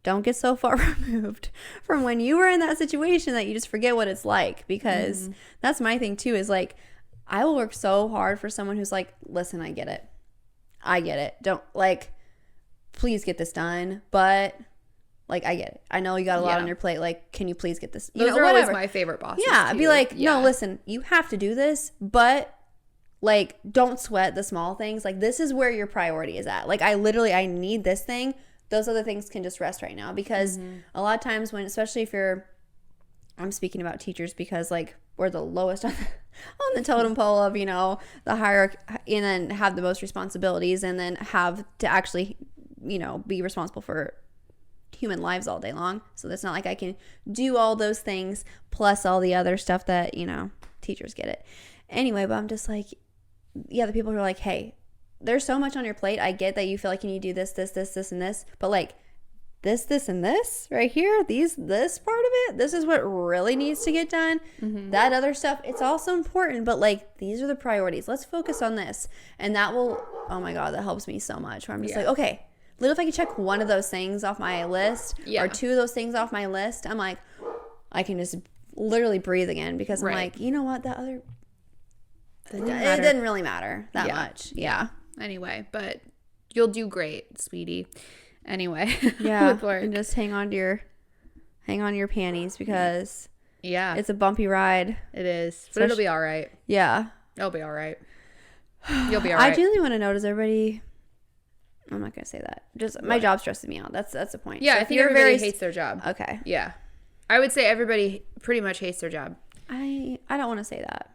don't get so far removed from when you were in that situation that you just forget what it's like, because that's my thing too, is like, I will work so hard for someone who's like, listen, I get it. Don't, like, please get this done, but like, I get it. I know you got a lot on your plate. Like, can you please get this? Those are whatever. always my favorite bosses. Yeah, I'd be too. like, Yeah. no, listen, you have to do this, but like, don't sweat the small things. Like, this is where your priority is at. Like, I need this thing. Those other things can just rest right now, because a lot of times when, especially if I'm speaking about teachers, because like, we're the lowest on the totem pole of, you know, the hierarchy, and then have the most responsibilities, and then have to actually, you know, be responsible for human lives all day long. So it's not like I can do all those things plus all the other stuff that, you know, teachers get it. Anyway, but I'm just like, yeah, the people who are like, hey, there's so much on your plate. I get that you feel like you need to do this, and this, but like, this, and this right here, this part of it, this is what really needs to get done. That other stuff, it's also important, but like, these are the priorities. Let's focus on this. And that will, oh my God, that helps me so much, where I'm just like, okay, little if I can check one of those things off my list, or two of those things off my list, I'm like, I can just literally breathe again, because I'm like, you know what, that other, it didn't really matter that much. Yeah. Anyway, but you'll do great, sweetie. Anyway. Yeah. With work. And just hang on to your panties, because yeah, it's a bumpy ride. it is. But it'll be all right. Yeah. It'll be all right. You'll be all right. I genuinely want to know, does everybody, I'm not going to say that. Just my job stresses me out. That's the point. Yeah, So I if think you're everybody hates their job. Okay. Yeah. I would say everybody pretty much hates their job. I don't want to say that.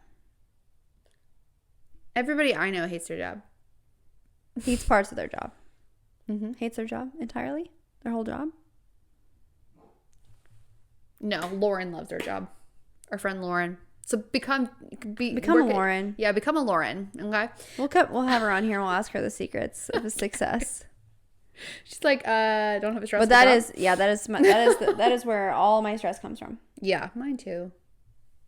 Everybody I know hates their job. Hates parts of their job. Hates their job entirely? Their whole job? No, Lauren loves her job. Our friend Lauren. So become a Lauren. Yeah, become a Lauren. Okay. We'll have her on here and we'll ask her the secrets of his success. She's like, don't have a stressful But that job. that is where all my stress comes from. Yeah, mine too.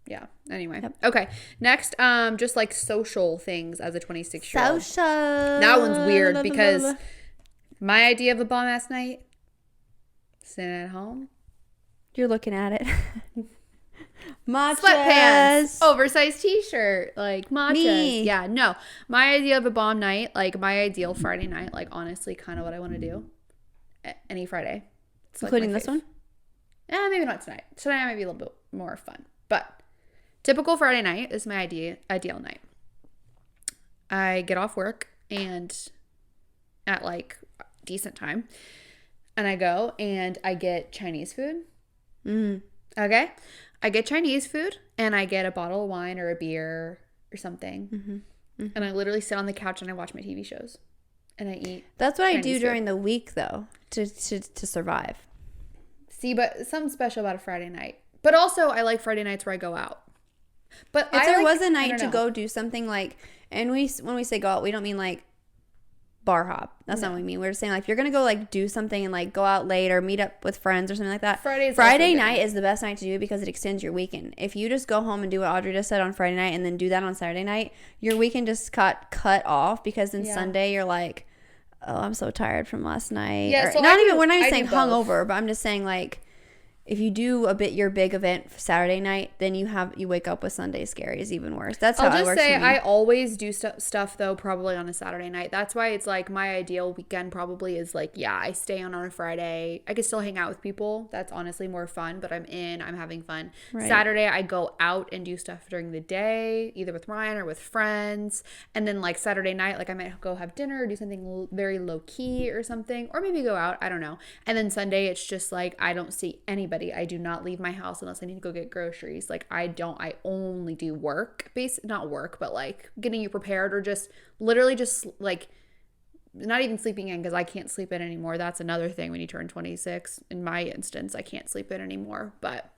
Yeah. Anyway. Yep. Okay. Next, just like social things as a 26-year-old. Social. That one's weird because my idea of a bomb ass night, sitting at home. You're looking at it. Matchas. Sweatpants, oversized t-shirt, like matchas. Me. Yeah, no. My idea of a bomb night, like my ideal Friday night, like honestly kind of what I want to do. Any Friday. It's including like this one? Maybe not tonight. Tonight might be a little bit more fun. But typical Friday night is my ideal night. I get off work and at like decent time. And I go and I get Chinese food. Okay? I get Chinese food and I get a bottle of wine or a beer or something. And I literally sit on the couch and I watch my TV shows. And I eat. That's what Chinese I do food. during the week, though, to survive. See, but something special about a Friday night. But also, I like Friday nights where I go out. But If there was a night to go do something like, and when we say go out, we don't mean like bar hop. That's not what we mean. We're just saying like, if you're going to go like do something and like go out late or meet up with friends or something like that. Friday night is the best night to do it because it extends your weekend. If you just go home and do what Audrey just said on Friday night and then do that on Saturday night, your weekend just got cut off because then Sunday you're like, oh, I'm so tired from last night. Yeah, Or so we're not even saying do both. hungover, but I'm just saying like, if you do your big event Saturday night, then you wake up with Sunday scaries, even worse. That's how I'll it works just say for me. I always do stuff though, probably on a Saturday night. That's why it's like my ideal weekend probably is like, yeah, I stay on a Friday. I can still hang out with people. That's honestly more fun, but I'm having fun. Right. Saturday, I go out and do stuff during the day, either with Ryan or with friends. And then like Saturday night, like I might go have dinner or do something very low key or something, or maybe go out. I don't know. And then Sunday, it's just like, I don't see anybody. I do not leave my house unless I need to go get groceries. Like I only do work, not work, but like getting you prepared or just literally just like not even sleeping in because I can't sleep in anymore. That's another thing when you turn 26. In my instance, I can't sleep in anymore, but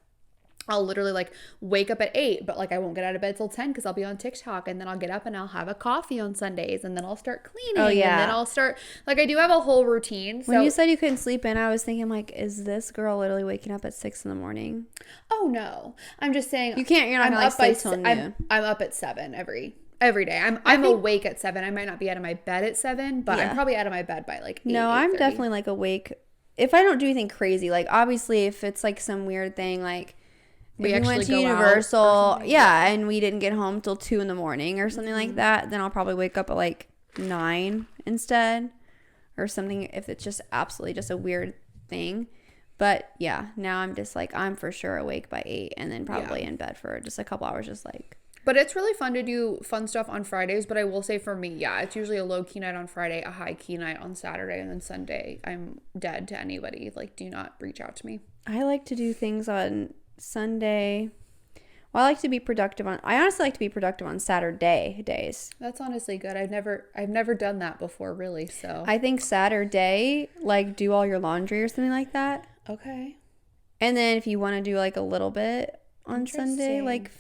I'll literally like wake up at 8, but like I won't get out of bed till 10 because I'll be on TikTok, and then I'll get up and I'll have a coffee on Sundays, and then I'll start cleaning. Oh, yeah. And then I'll start, like I do have a whole routine. So, when you said you couldn't sleep in, I was thinking like, is this girl literally waking up at 6 a.m? oh no, I'm just saying You're not gonna like sleep till noon. I'm up at 7 every day. I'm awake at 7. I might not be out of my bed at 7, but I'm probably out of my bed by like 8. No, I'm definitely like awake if I don't do anything crazy. Like obviously if it's like some weird thing, like if we went to Universal, and we didn't get home till 2 a.m. or something like that, then I'll probably wake up at like 9 instead or something if it's just absolutely just a weird thing. But yeah, now I'm just like, I'm for sure awake by 8 and then probably in bed for just a couple hours, just like. But it's really fun to do fun stuff on Fridays. But I will say for me, it's usually a low key night on Friday, a high key night on Saturday, and then Sunday I'm dead to anybody. Like, do not reach out to me. I like to do things on Sunday. Well, I honestly like to be productive on Saturday days. That's honestly good. I've never done that before, really. So I think Saturday, like do all your laundry or something like that. Okay. And then if you want to do like a little bit on Sunday, like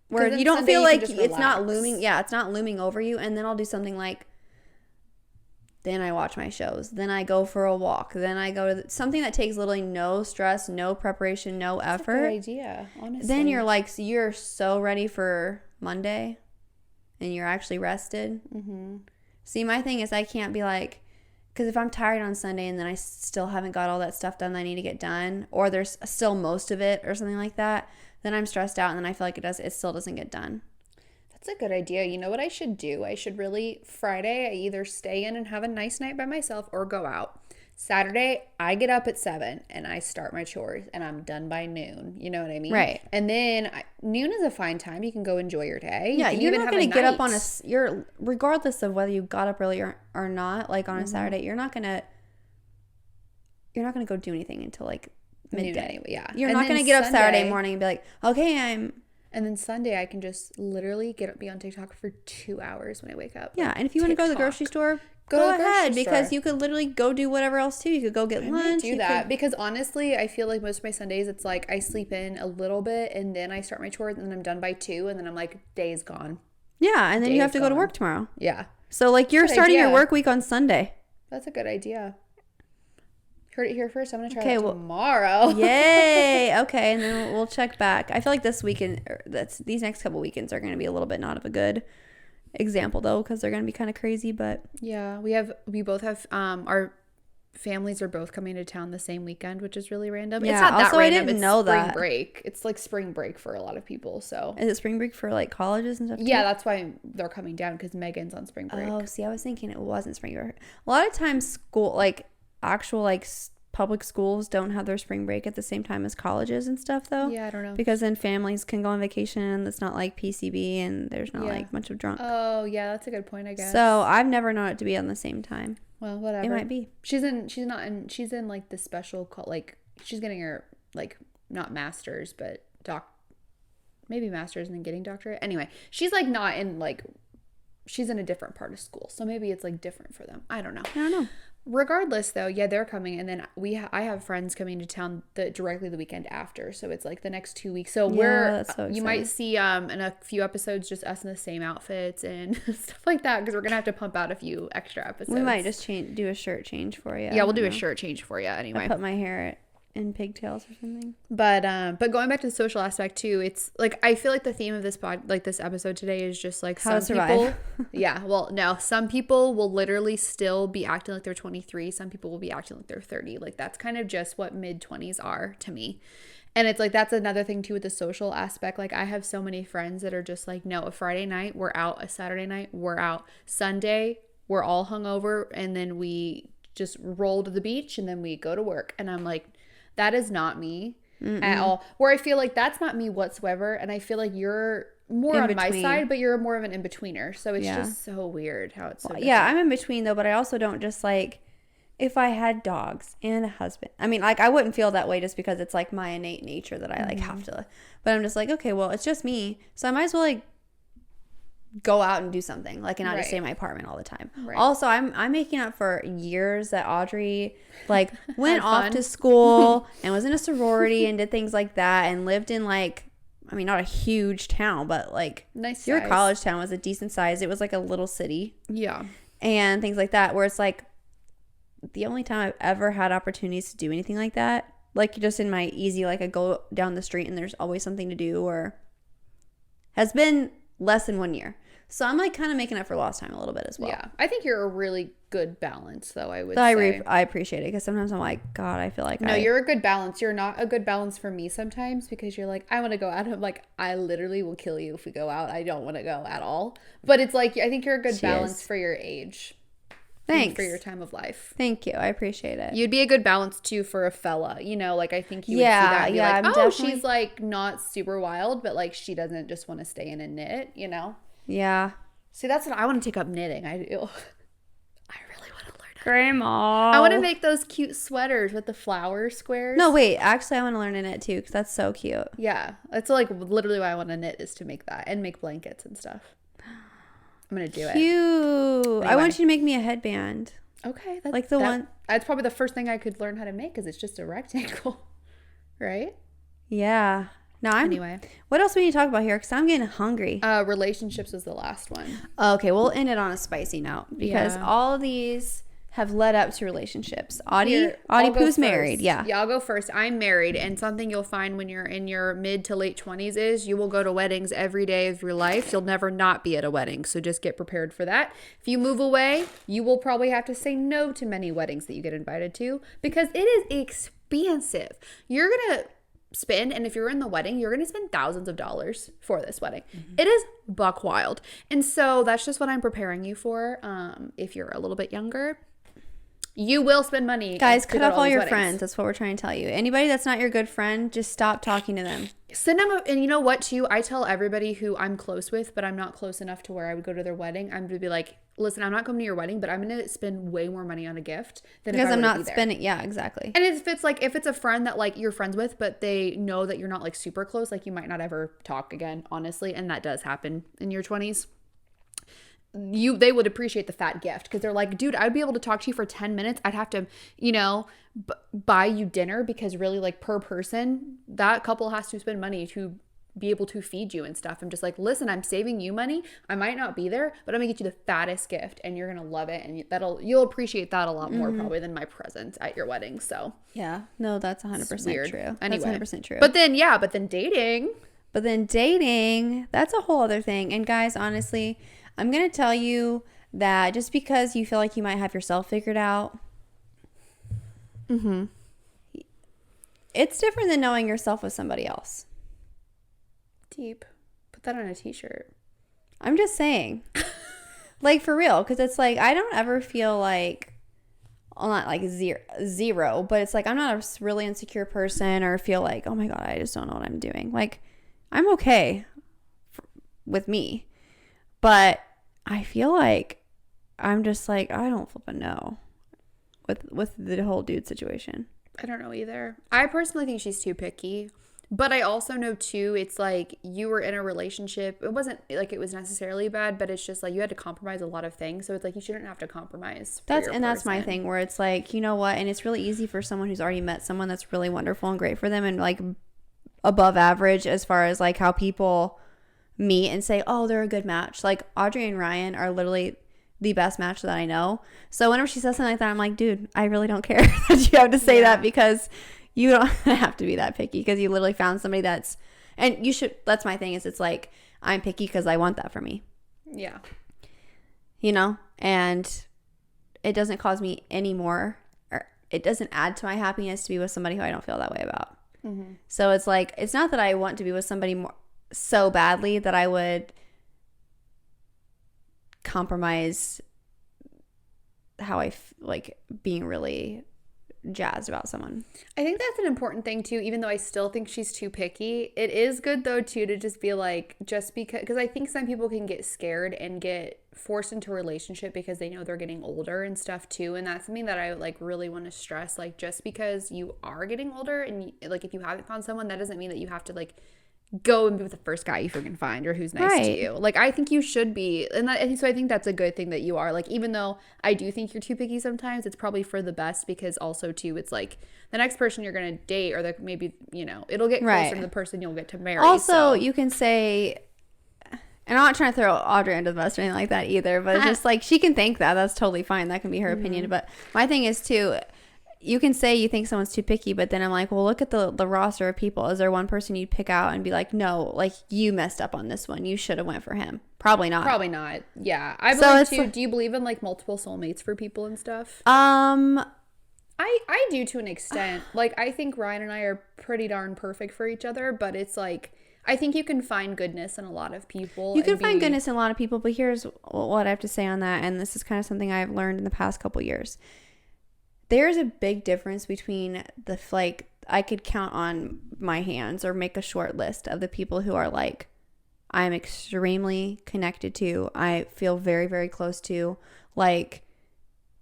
where you don't Sunday feel you can like just it's not relax. looming. Yeah, it's not looming over you. And then I'll do something like, then I watch my shows. Then I go for a walk. Then I go to something that takes literally no stress, no preparation, no effort. That's a good idea, honestly. Then you're so ready for Monday and you're actually rested. Mm-hmm. See, my thing is I can't be like, because if I'm tired on Sunday and then I still haven't got all that stuff done that I need to get done, or there's still most of it or something like that, then I'm stressed out and then I feel like it still doesn't get done. That's a good idea. You know what I should do? I should really, Friday, I either stay in and have a nice night by myself or go out. Saturday, I get up at 7 and I start my chores and I'm done by noon. You know what I mean? Right. And then noon is a fine time. You can go enjoy your day. Yeah, you're not going to get up on you're regardless of whether you got up early or not, like on a Saturday, you're not going to go do anything until like midday. Anyway, yeah. You're not going to get up Saturday morning and be like, okay, And then Sunday, I can just literally be on TikTok for 2 hours when I wake up. Yeah, and if you want to go to the grocery store, go ahead, because you could literally go do whatever else too. You could go get lunch. Do that because honestly, I feel like most of my Sundays, it's like I sleep in a little bit and then I start my chores and then I'm done by 2 and then I'm like, day's gone. Yeah, and then you have to go to work tomorrow. Yeah. So like you're starting your work week on Sunday. That's a good idea. Heard it here first. I'm going to try that tomorrow. Yay. Okay. And then we'll check back. I feel like this weekend, these next couple weekends are going to be a little bit not of a good example though, because they're going to be kind of crazy, but. Yeah. We both have, our families are both coming to town the same weekend, which is really random. Yeah, it's not that also, random. I didn't know spring that. break. It's like spring break for a lot of people. So. Is it spring break for like colleges and stuff too? Yeah, that's why they're coming down because Megan's on spring break. Oh, see, I was thinking it wasn't spring break. A lot of times school, like actual like public schools don't have their spring break at the same time as colleges and stuff though. Yeah, I don't know. Because then families can go on vacation and it's not like PCB and there's not like much of drunk. Oh, yeah, that's a good point, I guess. So I've never known it to be on the same time. Well, whatever. It might be. She's in like the special like she's getting her like not master's but maybe master's and then getting doctorate. Anyway, she's like not in like she's in a different part of school. So maybe it's like different for them. I don't know. Regardless though, yeah, they're coming and then I have friends coming to town directly the weekend after. So it's like the next 2 weeks. So you might see in a few episodes just us in the same outfits and stuff like that because we're going to have to pump out a few extra episodes. We might just do a shirt change for you. Yeah, we'll do a shirt change for you anyway. I put my hair in pigtails or something. But going back to the social aspect too, it's like I feel like the theme of this this episode today is just like How to some survive. people. Yeah, well, no, some people will literally still be acting like they're 23. Some people will be acting like they're 30. Like that's kind of just what mid-20s are to me. And it's like that's another thing too with the social aspect. Like I have so many friends that are just like, no, a Friday night we're out, a Saturday night we're out, Sunday we're all hungover, and then we just roll to the beach and then we go to work. And I'm like, that is not me at all. Where I feel like that's not me whatsoever. And I feel like you're more on my side, but you're more of an in-betweener. So it's just so weird how it's so different. Yeah, I'm in between though, but I also don't just like, if I had dogs and a husband. I mean, like I wouldn't feel that way just because it's like my innate nature that I like have to. But I'm just like, okay, well, it's just me. So I might as well like go out and do something, like, and not just stay in my apartment all the time. Right. Also, I'm making up for years that Audrey like went off to school and was in a sorority and did things like that and lived in like, I mean, not a huge town, but like nice your size. college town was a decent size. It was like a little city. Yeah. And things like that, where it's like the only time I've ever had opportunities to do anything like that, like just in my easy, like I go down the street and there's always something to do, or has been less than 1 year. So I'm like kind of making up for lost time a little bit as well. Yeah. I think you're a really good balance though, I would say. I appreciate it because sometimes I'm like, God, I feel like you're a good balance. You're not a good balance for me sometimes because you're like, I want to go out. I'm like, I literally will kill you if we go out. I don't want to go at all. But it's like, I think you're a good balance for your age. Thanks. For your time of life. Thank you. I appreciate it. You'd be a good balance too for a fella, you know, like I think you would see that and be like, oh, she's like not super wild, but like she doesn't just want to stay in and knit, you know? Yeah. See, that's what I want to take up knitting. I really want to learn it. Grandma. I want to make those cute sweaters with the flower squares. No, wait. Actually, I want to learn to knit too because that's so cute. Yeah. That's like literally why I want to knit is to make that and make blankets and stuff. I'm going to do it. Cute. Anyway. I want you to make me a headband. Okay. Like the one. That's probably the first thing I could learn how to make because it's just a rectangle. Right? Yeah. No, anyway. What else we need to talk about here? Because I'm getting hungry. Relationships was the last one. Okay, we'll end it on a spicy note because all of these have led up to relationships. Audie Pooh's married. Yeah, I'll go first. I'm married, and something you'll find when you're in your mid to late 20s is you will go to weddings every day of your life. You'll never not be at a wedding, so just get prepared for that. If you move away, you will probably have to say no to many weddings that you get invited to because it is expensive. You're gonna spend, and if you're in the wedding, you're gonna spend thousands of dollars for this wedding. It is buck wild, and so that's just what I'm preparing you for. If you're a little bit younger, you will spend money. Guys, cut off all your friends. That's what we're trying to tell you. Anybody that's not your good friend, just stop talking to them. Send them and you know what too, I tell everybody who I'm close with but I'm not close enough to where I would go to their wedding, I'm gonna be like, listen, I'm not coming to your wedding, but I'm gonna spend way more money on a gift than because if I I'm were to not be there. spending. Yeah, exactly. And if it's a friend that like you're friends with but they know that you're not like super close, like you might not ever talk again, honestly, and that does happen in your 20s, they would appreciate the fat gift because they're like, dude, I'd be able to talk to you for 10 minutes. I'd have to, you know, buy you dinner because really like per person, that couple has to spend money to be able to feed you and stuff. I'm just like, listen, I'm saving you money. I might not be there, but I'm gonna get you the fattest gift and you're gonna love it. And you'll appreciate that a lot more probably than my present at your wedding. So yeah, no, that's 100% true. Anyway, that's 100% true. But then dating. But then dating, that's a whole other thing. And guys, honestly, I'm going to tell you that just because you feel like you might have yourself figured out, it's different than knowing yourself with somebody else. Deep. Put that on a t-shirt. I'm just saying. Like, for real. Because it's like, I don't ever feel like, well, not like zero, but it's like I'm not a really insecure person or feel like, oh my God, I just don't know what I'm doing. Like, I'm okay with me. But I feel like I'm just like, I don't flipping know with the whole dude situation. I don't know either. I personally think she's too picky. But I also know too, it's like you were in a relationship. It wasn't like it was necessarily bad, but it's just like you had to compromise a lot of things. So it's like you shouldn't have to compromise. That's my thing where it's like, you know what? And it's really easy for someone who's already met someone that's really wonderful and great for them and like above average as far as like how people meet and say, oh, they're a good match. Like Audrey and Ryan are literally the best match that I know. So whenever she says something like that, I'm like, dude, I really don't care that you have to say that because You don't have to be that picky because you literally found somebody that's, and you should, that's my thing is it's like, I'm picky because I want that for me. Yeah. You know, and it doesn't cause me any more, or it doesn't add to my happiness to be with somebody who I don't feel that way about. Mm-hmm. So it's like, it's not that I want to be with somebody more so badly that I would compromise how I like being really jazzed about someone. I think that's an important thing too, even though I still think she's too picky. It is good though too to just be like, just because I think some people can get scared and get forced into a relationship because they know they're getting older and stuff too, and that's something that I like really want to stress. Like, just because you are getting older and like if you haven't found someone, that doesn't mean that you have to like go and be with the first guy you freaking find or who's nice to you. Like, I think you should be, and so I think that's a good thing that you are. Like, even though I do think you're too picky sometimes, it's probably for the best, because also too, it's like the next person you're gonna date, or like maybe, you know, it'll get closer to the person you'll get to marry. Also, you can say, and I'm not trying to throw Audrey under the bus or anything like that either, but it's just like, she can think that. That's totally fine. That can be her opinion. But my thing is too, you can say you think someone's too picky, but then I'm like, well, look at the roster of people. Is there one person you'd pick out and be like, no, like, you messed up on this one. You should have went for him. Probably not. Probably not. Yeah. I believe too. Do you believe in like multiple soulmates for people and stuff? I do to an extent. Like, I think Ryan and I are pretty darn perfect for each other, but it's like, I think you can find goodness in a lot of people. You can find goodness in a lot of people, but here's what I have to say on that, and this is kind of something I've learned in the past couple years. There's a big difference between the, like, I could count on my hands or make a short list of the people who are like, I'm extremely connected to, I feel very, very close to, like,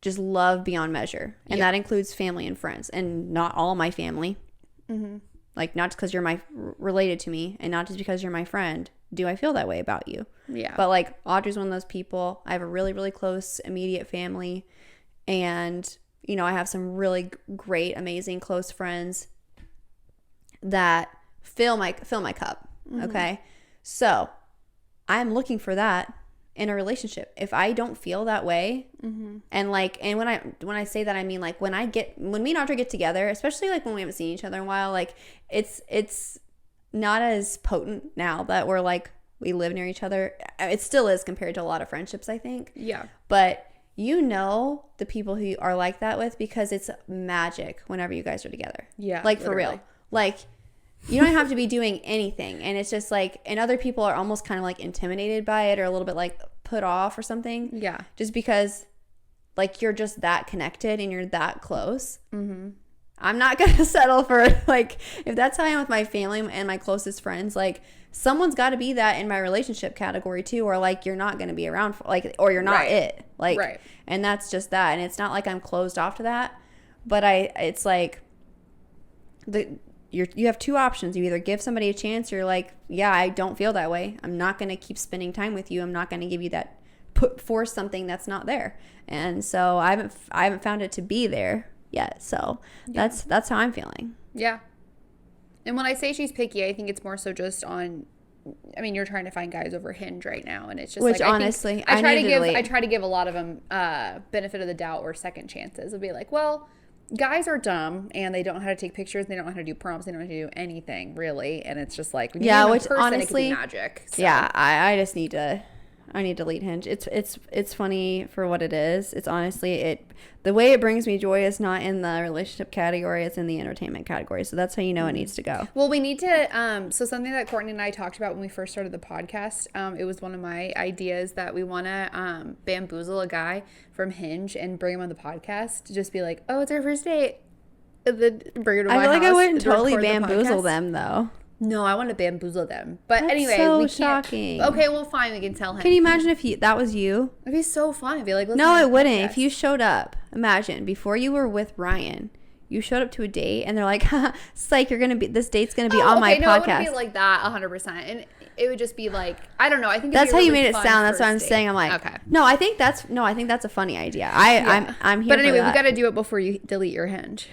just love beyond measure. And that includes family and friends, and not all my family. Mm-hmm. Like, not just because you're related to me, and not just because you're my friend do I feel that way about you. Yeah. But like, Audrey's one of those people. I have a really, really close immediate family, and you know, I have some really great, amazing, close friends that fill my cup. Mm-hmm. Okay. So I'm looking for that in a relationship. If I don't feel that way, and like, and when I say that, I mean like when me and Audrey get together, especially like when we haven't seen each other in a while, like it's not as potent now that we're like, we live near each other. It still is compared to a lot of friendships, I think. Yeah. But you know the people who you are like that with, because it's magic whenever you guys are together. Yeah. Like, literally. For real. Like, you don't have to be doing anything. And it's just like, and other people are almost kind of like intimidated by it, or a little bit like put off or something. Yeah. Just because like you're just that connected and you're that close. Mm-hmm. I'm not going to settle for like, if that's how I am with my family and my closest friends, like someone's got to be that in my relationship category too, or like you're not going to be around for like, or you're not it. Like, and that's just that. And it's not like I'm closed off to that, but it's like you have two options. You either give somebody a chance, or you're like, yeah, I don't feel that way. I'm not going to keep spending time with you. I'm not going to give you that force something that's not there. And so I haven't found it to be there yet. So that's how I'm feeling. Yeah. And when I say she's picky, I think it's more so just on, I mean, you're trying to find guys over Hinge right now, and it's just which like, honestly, I try to give a lot of them benefit of the doubt or second chances. It'll be like, well, guys are dumb and they don't know how to take pictures, they don't know how to do prompts, they don't know how to do anything really, and it's just like, when you're which person, honestly, it could be magic. So. Yeah, I just need to delete Hinge. It's funny for what it is. It's honestly, the way it brings me joy is not in the relationship category, it's in the entertainment category. So that's how you know it needs to go. Well, we need to so something that Courtney and I talked about when we first started the podcast, it was one of my ideas that we want to bamboozle a guy from Hinge and bring him on the podcast to just be like, oh, it's our first date, and then bring him to my house. I feel like I wouldn't totally bamboozle them though. No, I want to bamboozle them. But that's anyway, so we can't. Shocking. Okay, well, fine. We can tell him. Can you imagine if that was you? It'd be so fun. I'd be like, no, it wouldn't. If you showed up, imagine before you were with Ryan, you showed up to a date, and they're like, "Psych, this date's gonna be on my podcast." No, it wouldn't be like that, 100%. And it would just be like, I don't know. I think that's how you made it sound. That's what I'm saying. I'm like, okay. No, I think that's a funny idea. I'm here. But anyway, we got to do it before you delete your Hinge.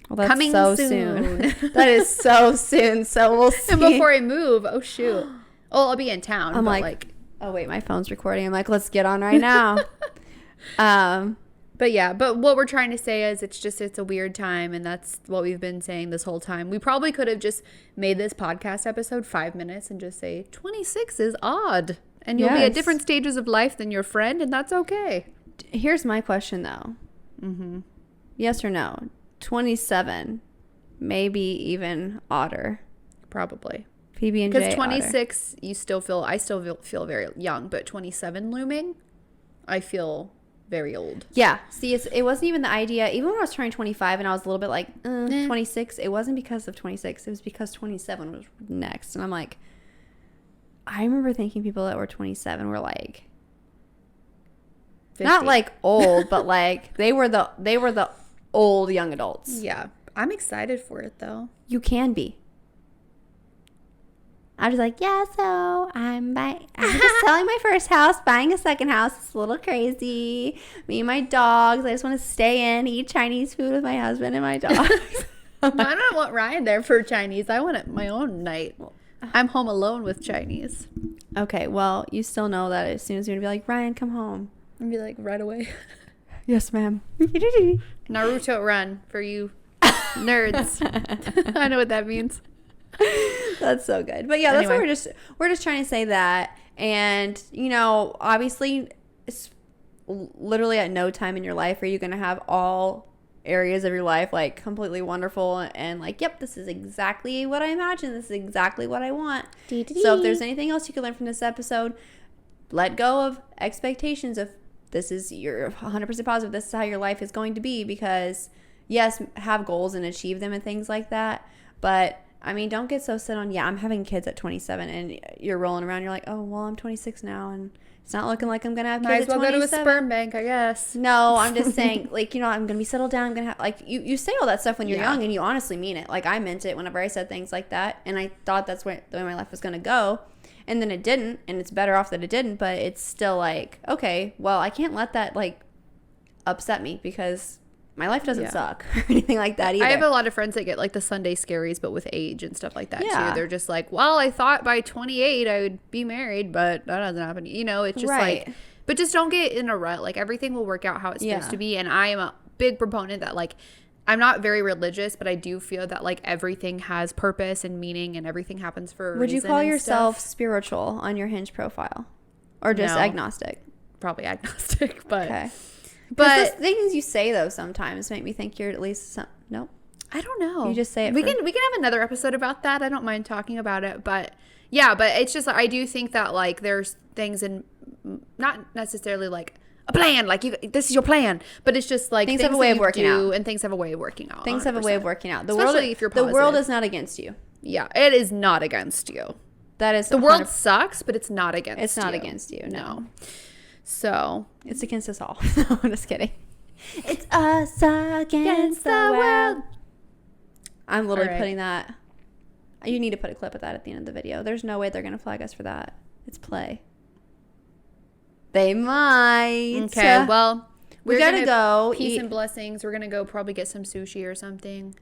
Well, that's coming so soon. That is so soon. So we'll see. And before I move, oh shoot. Oh, I'll be in town. I'm like, oh wait, my phone's recording. I'm like, let's get on right now. But yeah, but what we're trying to say is it's a weird time, and that's what we've been saying this whole time. We probably could have just made this podcast episode 5 minutes and just say 26 is odd, and you'll be at different stages of life than your friend, and that's okay. Here's my question though. Yes or no? 27, maybe even odder. Probably. PB&J Because 26, I still feel very young, but 27 looming, I feel very old. Yeah. See, it wasn't even the idea. Even when I was turning 25 and I was a little bit like 26, it wasn't because of 26. It was because 27 was next. And I'm like, I remember thinking people that were 27 were like 50. Not like old, but like they were the old young adults. Yeah. I'm excited for it though. You can be. I was like, yeah, so I'm just selling my first house, buying a second house. It's a little crazy. Me and my dogs. I just want to stay in, eat Chinese food with my husband and my dogs. I don't want Ryan there for Chinese. I want it my own night. I'm home alone with Chinese. Okay, well, you still know that as soon as you're going to be like, Ryan, come home. And be like, right away. Yes, ma'am. Naruto run for you nerds. I know what that means. That's so good. But yeah, that's what we're just trying to say that. And, you know, obviously, it's literally at no time in your life are you going to have all areas of your life like completely wonderful and like, yep, this is exactly what I imagine. This is exactly what I want. So if there's anything else you can learn from this episode, let go of expectations of this is you're 100% positive this is how your life is going to be, because yes, have goals and achieve them and things like that. But I mean, don't get so set on, I'm having kids at 27 and you're rolling around. You're like, oh, well, I'm 26 now and it's not looking like I'm going to have kids at 27. Might as well go to a sperm bank, I guess. No, I'm just saying, like, you know, I'm going to be settled down. I'm going to have, like, you say all that stuff when you're young and you honestly mean it. Like, I meant it whenever I said things like that. And I thought that's the way my life was going to go. And then it didn't. And it's better off that it didn't. But it's still like, okay, well, I can't let that, like, upset me because my life doesn't suck or anything like that either. I have a lot of friends that get like the Sunday scaries, but with age and stuff like that too. They're just like, well, I thought by 28 I would be married, but that doesn't happen. You know, it's just like, but just don't get in a rut. Like everything will work out how it's supposed to be. And I am a big proponent that like, I'm not very religious, but I do feel that like everything has purpose and meaning and everything happens for a reason. Would you call yourself spiritual on your Hinge profile or just agnostic? Probably agnostic, but okay. But the things you say though sometimes make me think you're at least nope. I don't know. You just say it. We can have another episode about that. I don't mind talking about it, but yeah, but it's just I do think that like there's things in not necessarily like a plan, like this is your plan, but it's just like things have a way of working out, and things have a way of working out. Things 100%. have a way of working out. Especially if you're positive. The world is not against you. Yeah, it is not against you. That is the world sucks, but it's not against you. It's not against you. No. So it's against us all. No, I'm just kidding. It's us against the world. I'm literally putting that. You need to put a clip of that at the end of the video. There's no way they're going to flag us for that. It's play. They might. Okay, well, we got to go. Peace and blessings. We're going to go probably get some sushi or something.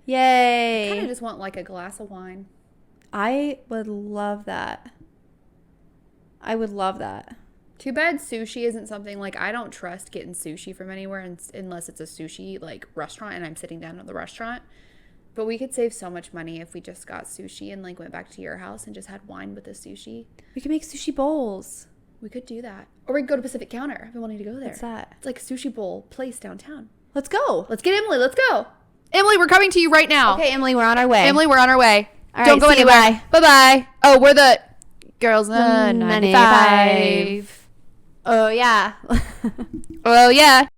Yay. I kind of just want like a glass of wine. I would love that. I would love that. Too bad sushi isn't something like I don't trust getting sushi from anywhere unless it's a sushi like restaurant and I'm sitting down at the restaurant. But we could save so much money if we just got sushi and like went back to your house and just had wine with the sushi. We could make sushi bowls. We could do that. Or we could go to Pacific Counter. I've been wanting to go there. What's that? It's like a sushi bowl place downtown. Let's go. Let's get Emily. Let's go. Emily, we're coming to you right now. Okay, Emily, we're on our way. Emily, we're on our way. All Don't right, go anywhere. Bye-bye. Oh, we're the girls 95. Oh, yeah. Oh, yeah.